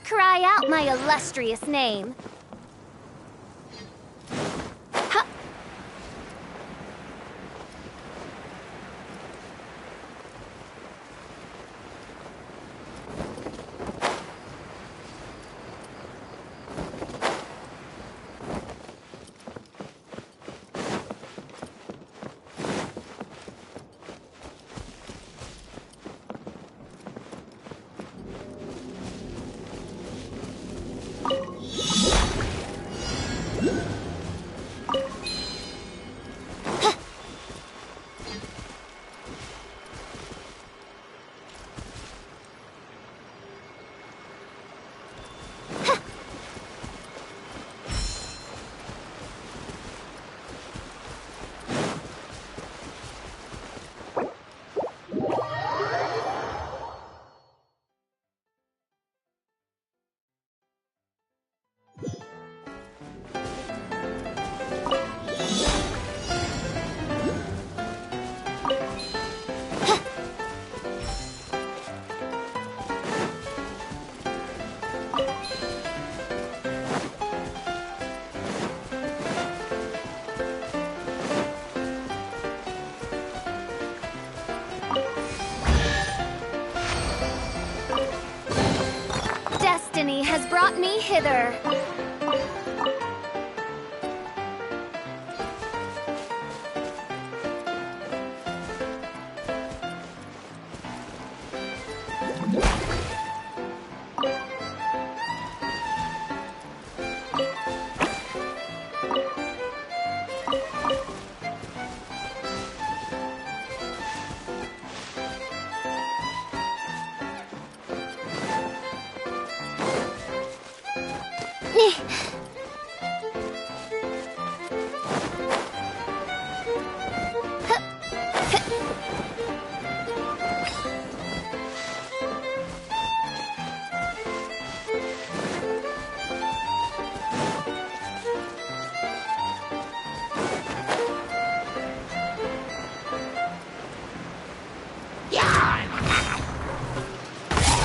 Cry out my illustrious name. brought me hither.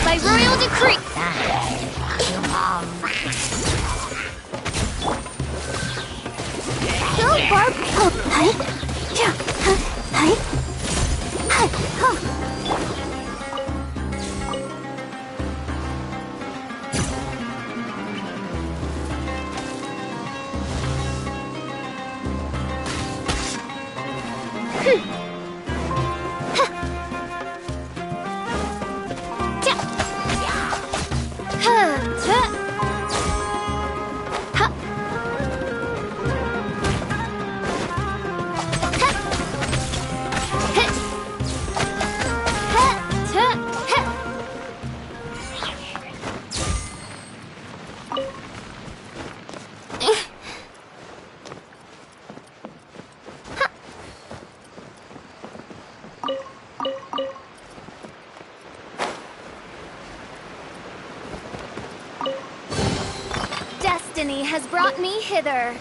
By royal decree! Go, Barb! Oh, hi. Yeah. Hi. Hi. Oh. Destiny has brought me hither.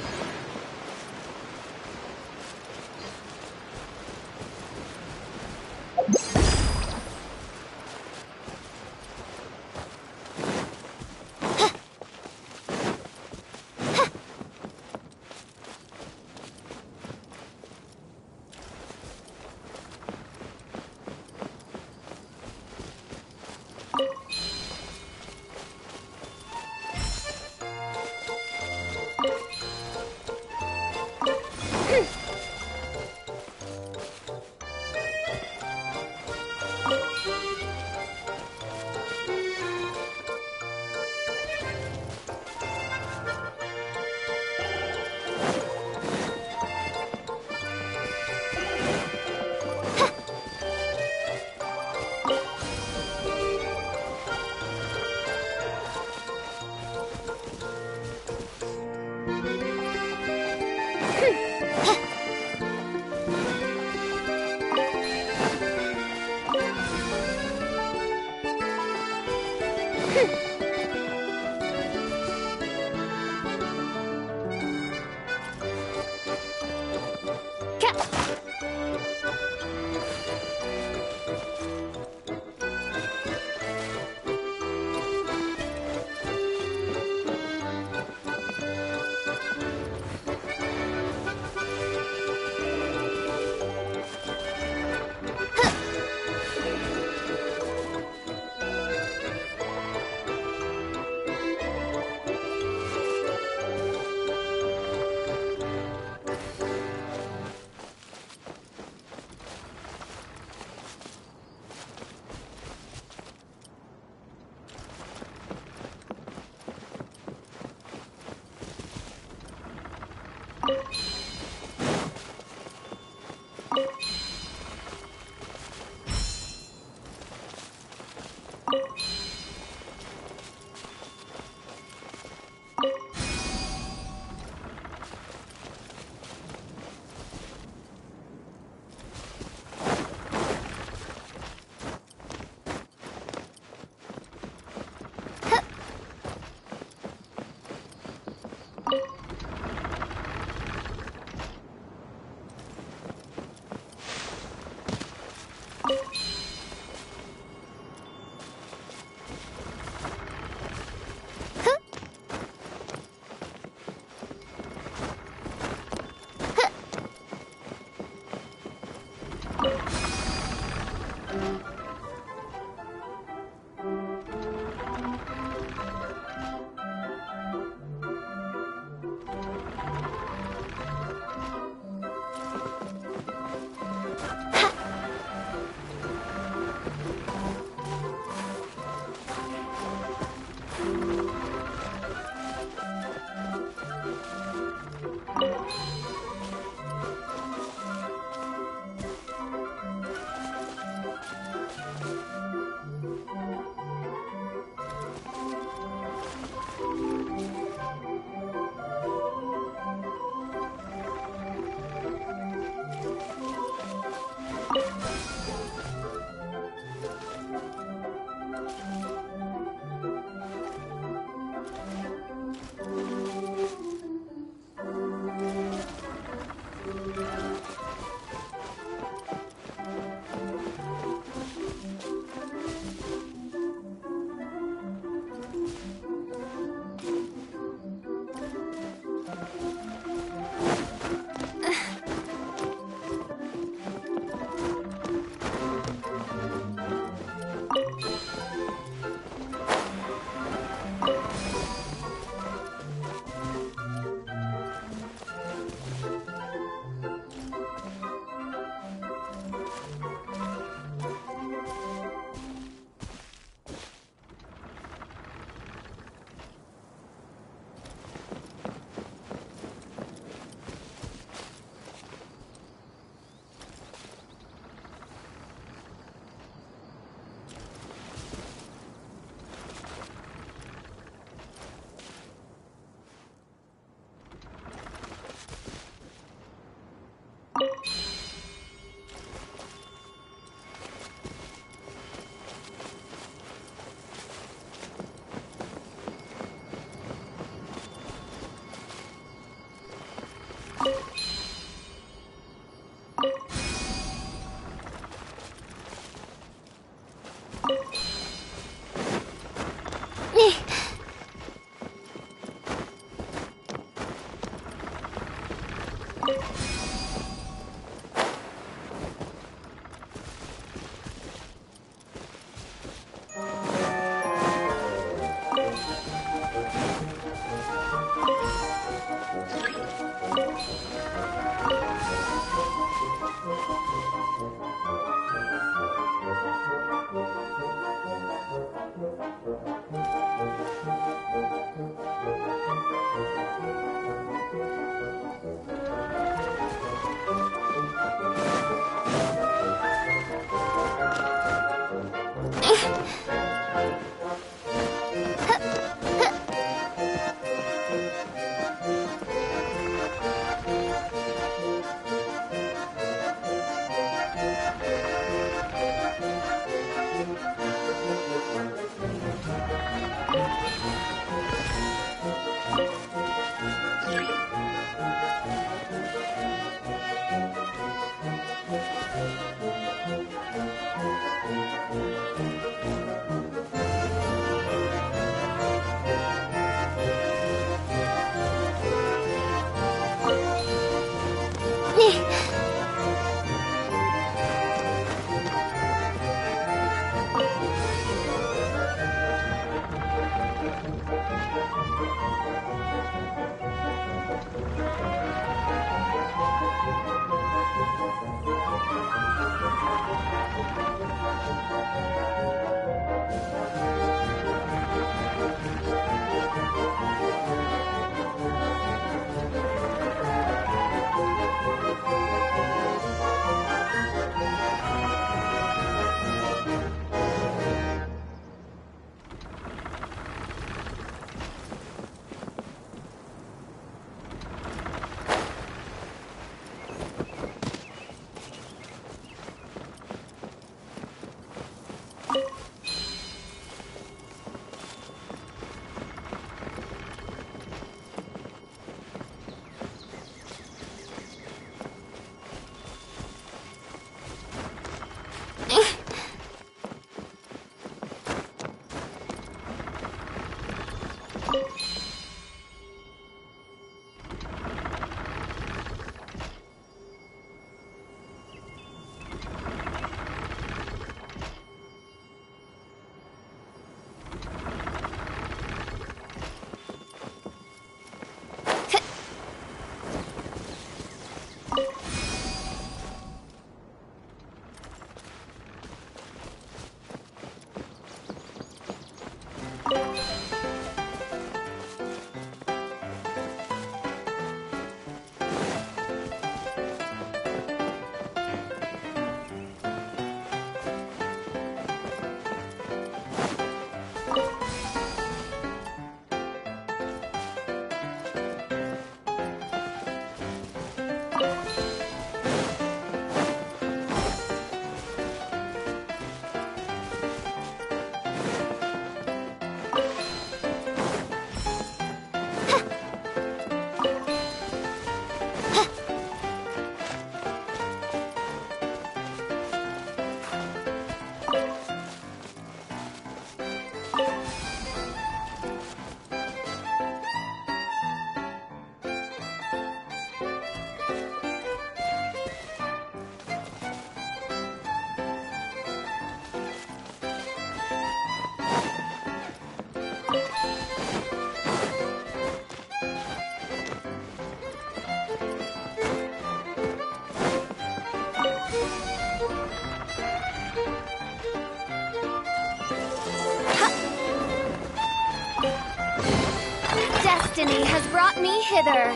Destiny has brought me hither.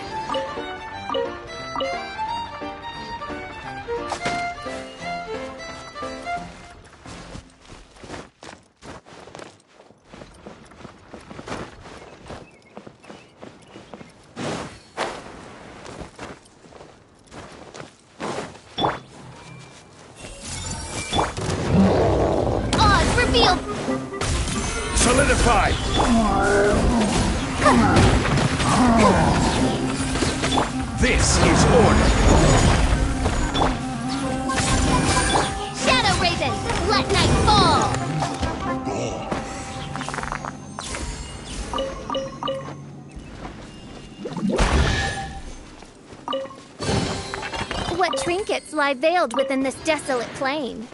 Oz, reveal! Solidify! This is order! Shadow Raven, let night fall! What trinkets lie veiled within this desolate plain?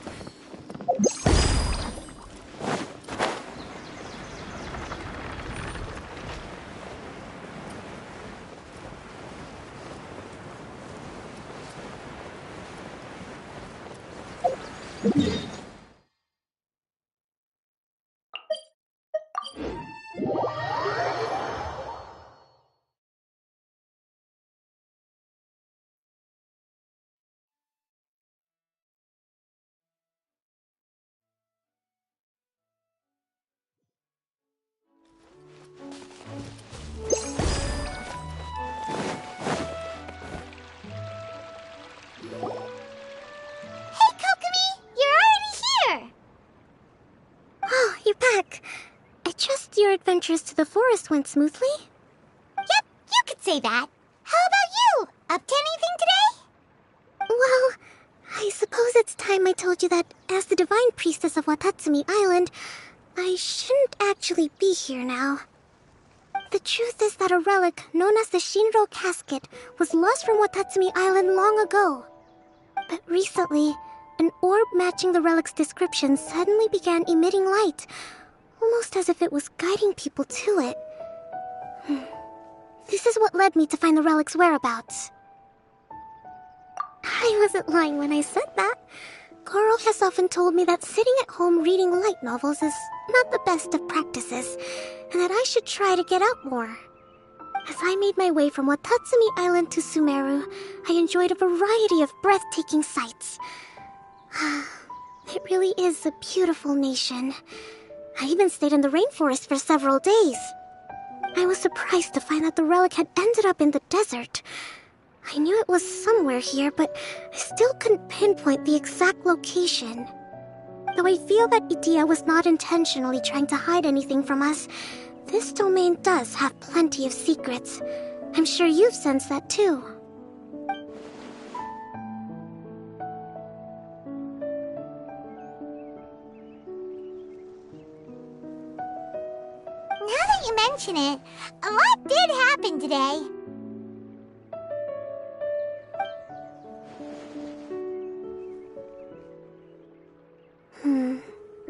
Hey, Kokomi! You're already here! Oh, you're back. I trust your adventures to the forest went smoothly? Yep, you could say that. How about you? Up to anything today? Well, I suppose it's time I told you that as the divine priestess of Watatsumi Island, I shouldn't actually be here now. The truth is that a relic known as the Shinro Casket was lost from Watatsumi Island long ago. But recently, an orb matching the relic's description suddenly began emitting light, almost as if it was guiding people to it. This is what led me to find the relic's whereabouts. I wasn't lying when I said that. Coral has often told me that sitting at home reading light novels is not the best of practices, and that I should try to get out more. As I made my way from Watatsumi Island to Sumeru, I enjoyed a variety of breathtaking sights. It really is a beautiful nation. I even stayed in the rainforest for several days. I was surprised to find that the relic had ended up in the desert. I knew it was somewhere here, but I still couldn't pinpoint the exact location. Though I feel that Idia was not intentionally trying to hide anything from us, this domain does have plenty of secrets. I'm sure you've sensed that too. Now that you mention it, a lot did happen today.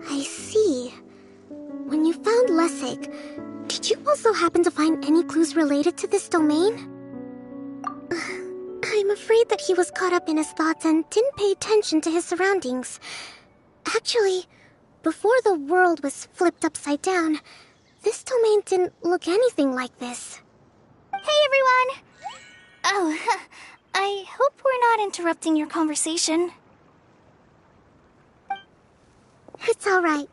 I see. When you found Lessig, did you also happen to find any clues related to this domain? I'm afraid that he was caught up in his thoughts and didn't pay attention to his surroundings. Actually, before the world was flipped upside down, this domain didn't look anything like this. Hey, everyone! Oh, I hope we're not interrupting your conversation. It's alright.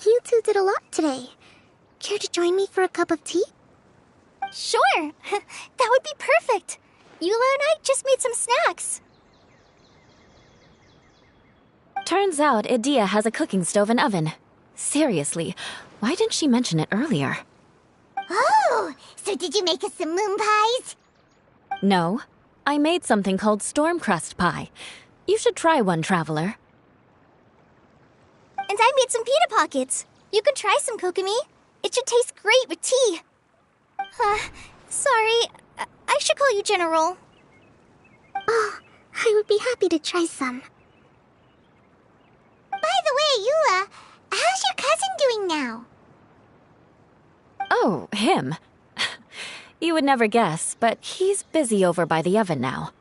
You two did a lot today. Care to join me for a cup of tea? Sure! That would be perfect! Eula and I just made some snacks. Turns out Idia has a cooking stove and oven. Seriously, why didn't she mention it earlier? Oh, so did you make us some moon pies? No, I made something called storm crust pie. You should try one, traveler. And I made some pita pockets. You could try some, Kokomi. It should taste great with tea. Sorry. I should call you General. Oh, I would be happy to try some. By the way, Eula, how's your cousin doing now? Oh, him. You would never guess, but he's busy over by the oven now.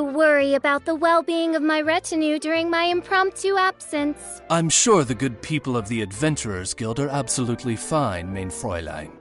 do worry about the well-being of my retinue during my impromptu absence. I'm sure the good people of the Adventurers Guild are absolutely fine, mein Fräulein.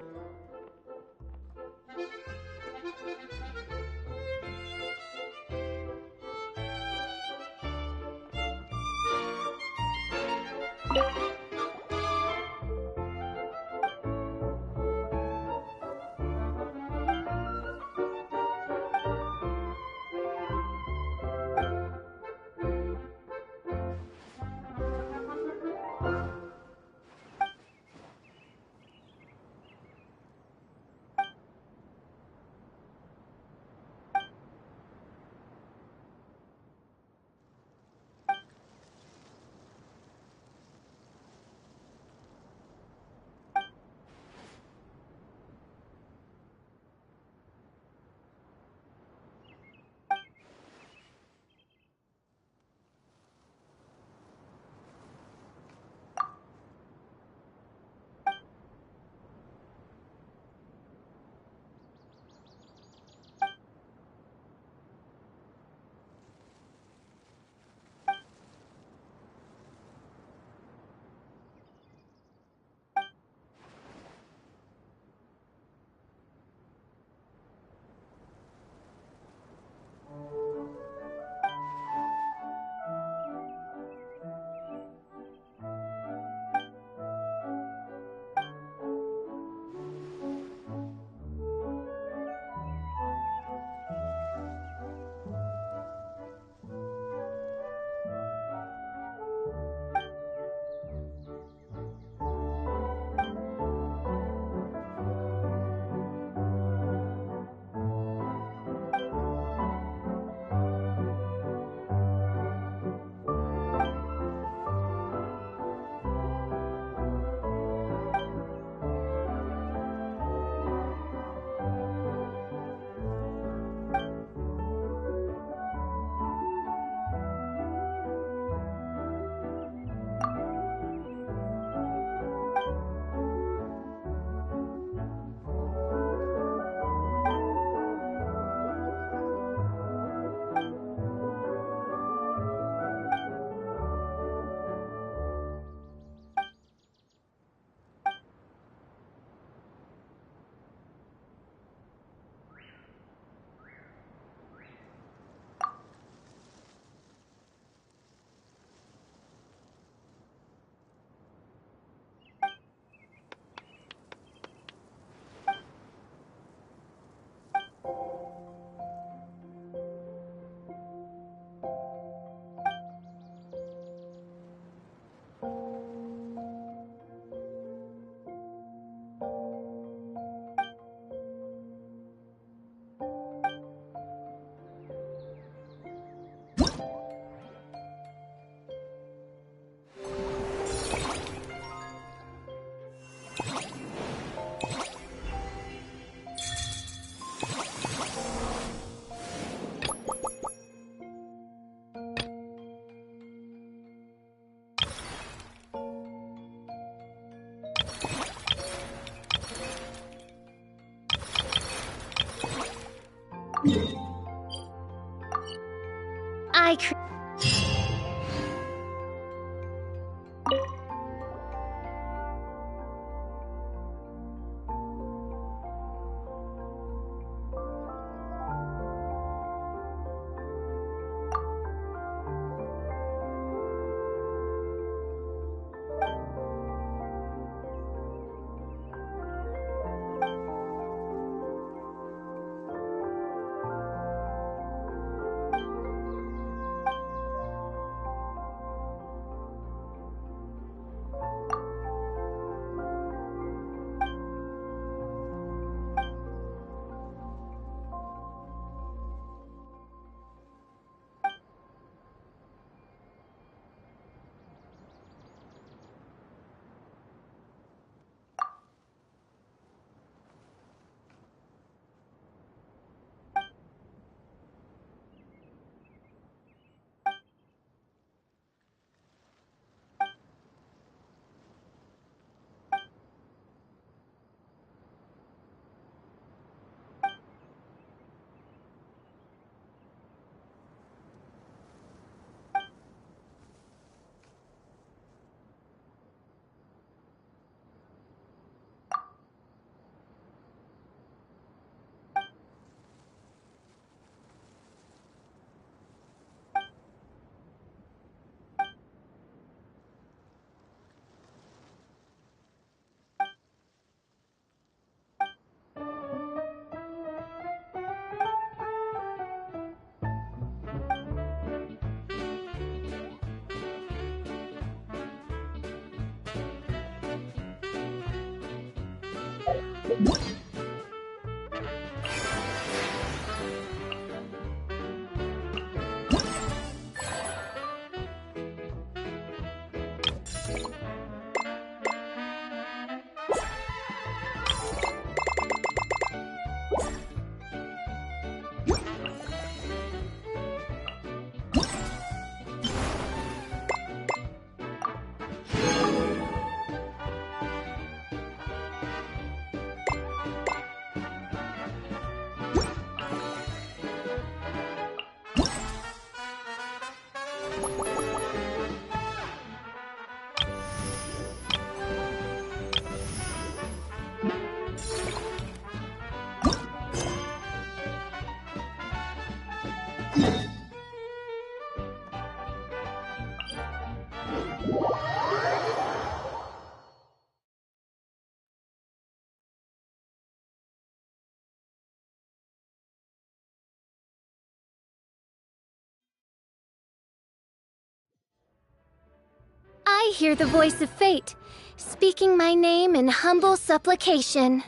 I hear the voice of fate, speaking my name in humble supplication.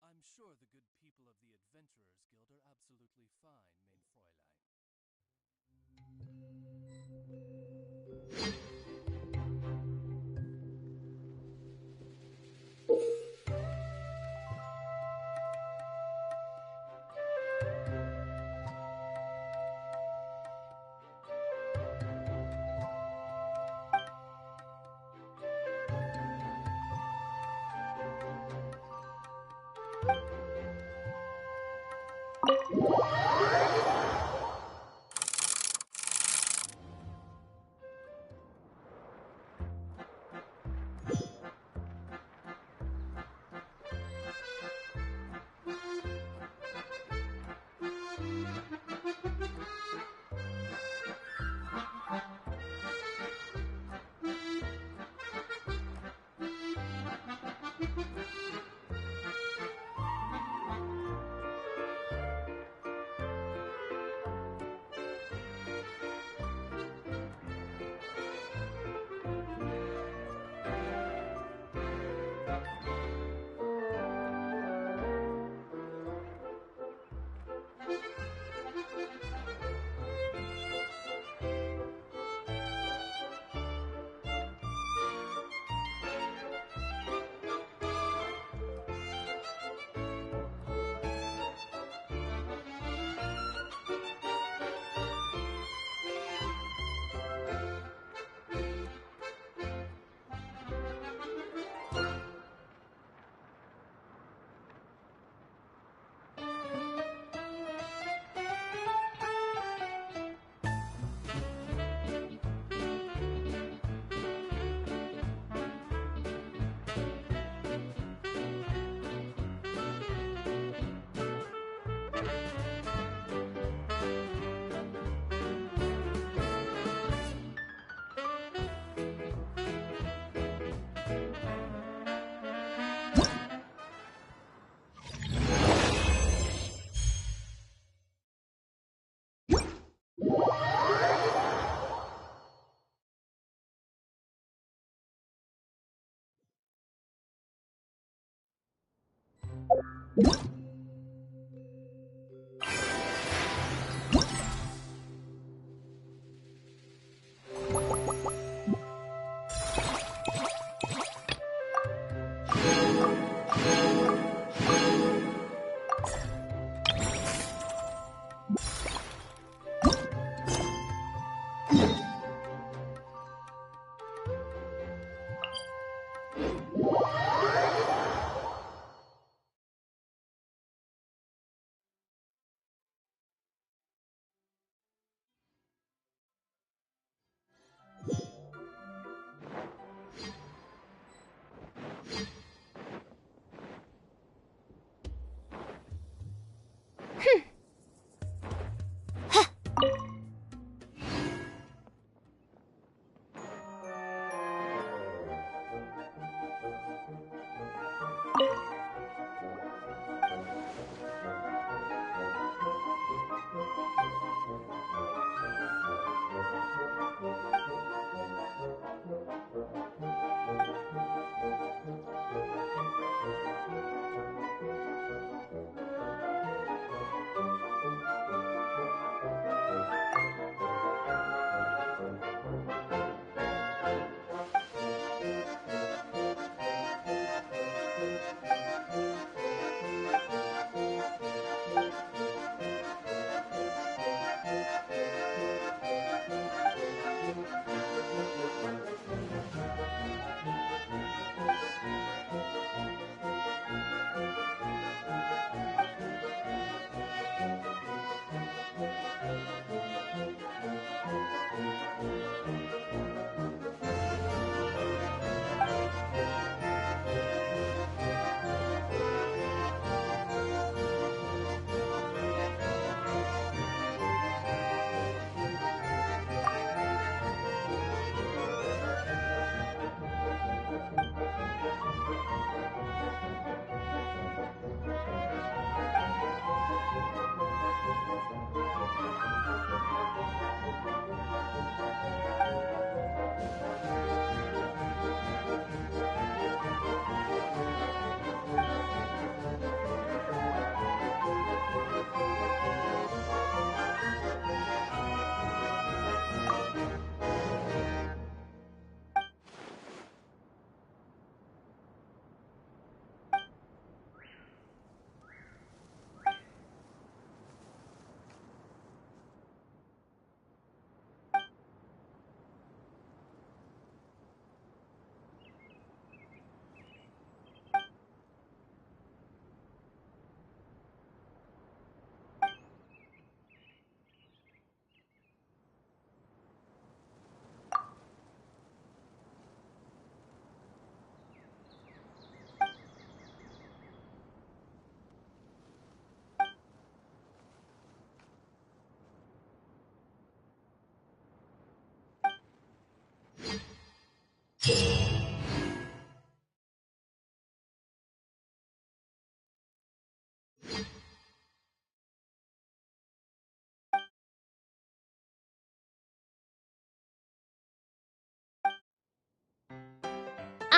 I'm sure the good people of the Adventurers Guild are absolutely fine, mein Fräulein.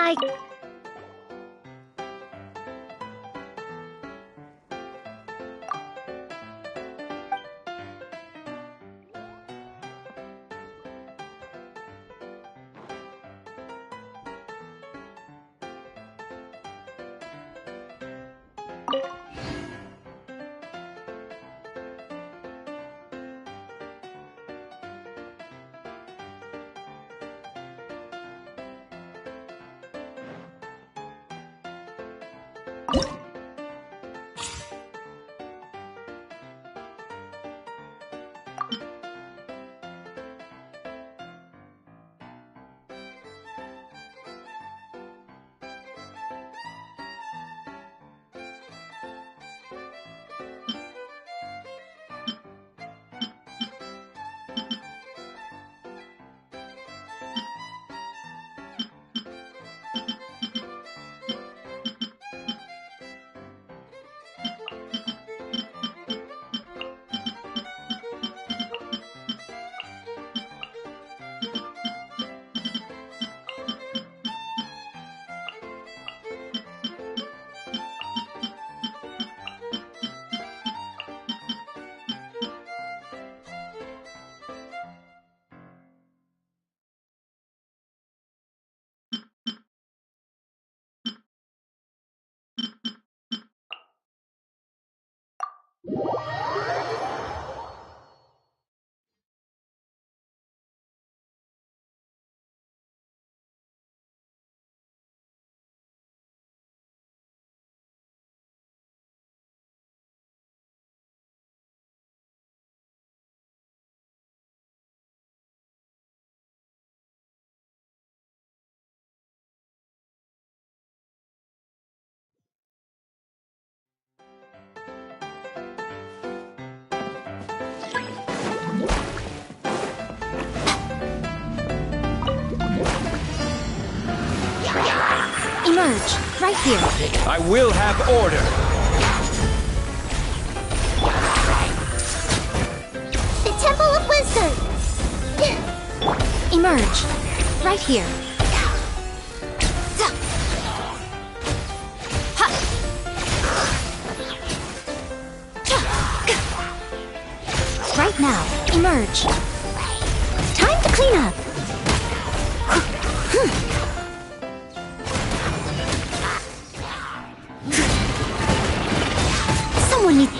I... Emerge, right here. I will have order. The Temple of Wisdom! Emerge, right here. Right now, emerge. Time to clean up. Someone needs...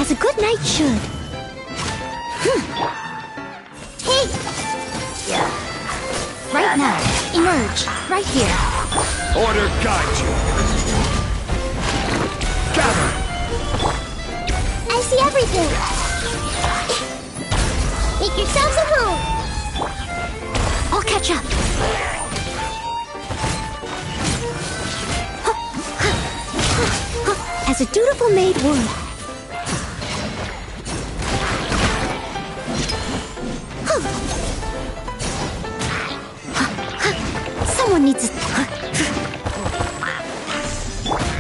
As a good knight should. Hey! Right now, emerge, right here. Order guide you. Gather. I see everything! Make yourselves at home! I'll catch up. As a dutiful maid would. Someone needs to...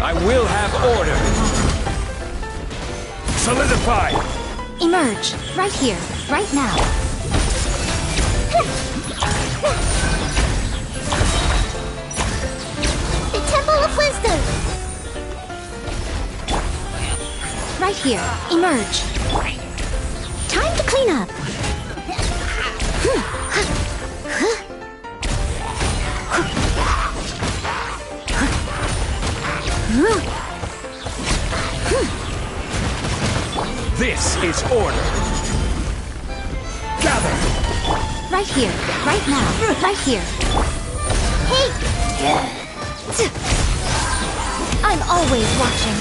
I will have order. Solidify. Emerge, right here, right now. The Temple of Wisdom! Right here, emerge. Time to clean up. This is order. Gather. Right here, right now, right here. Hey! I'm always watching.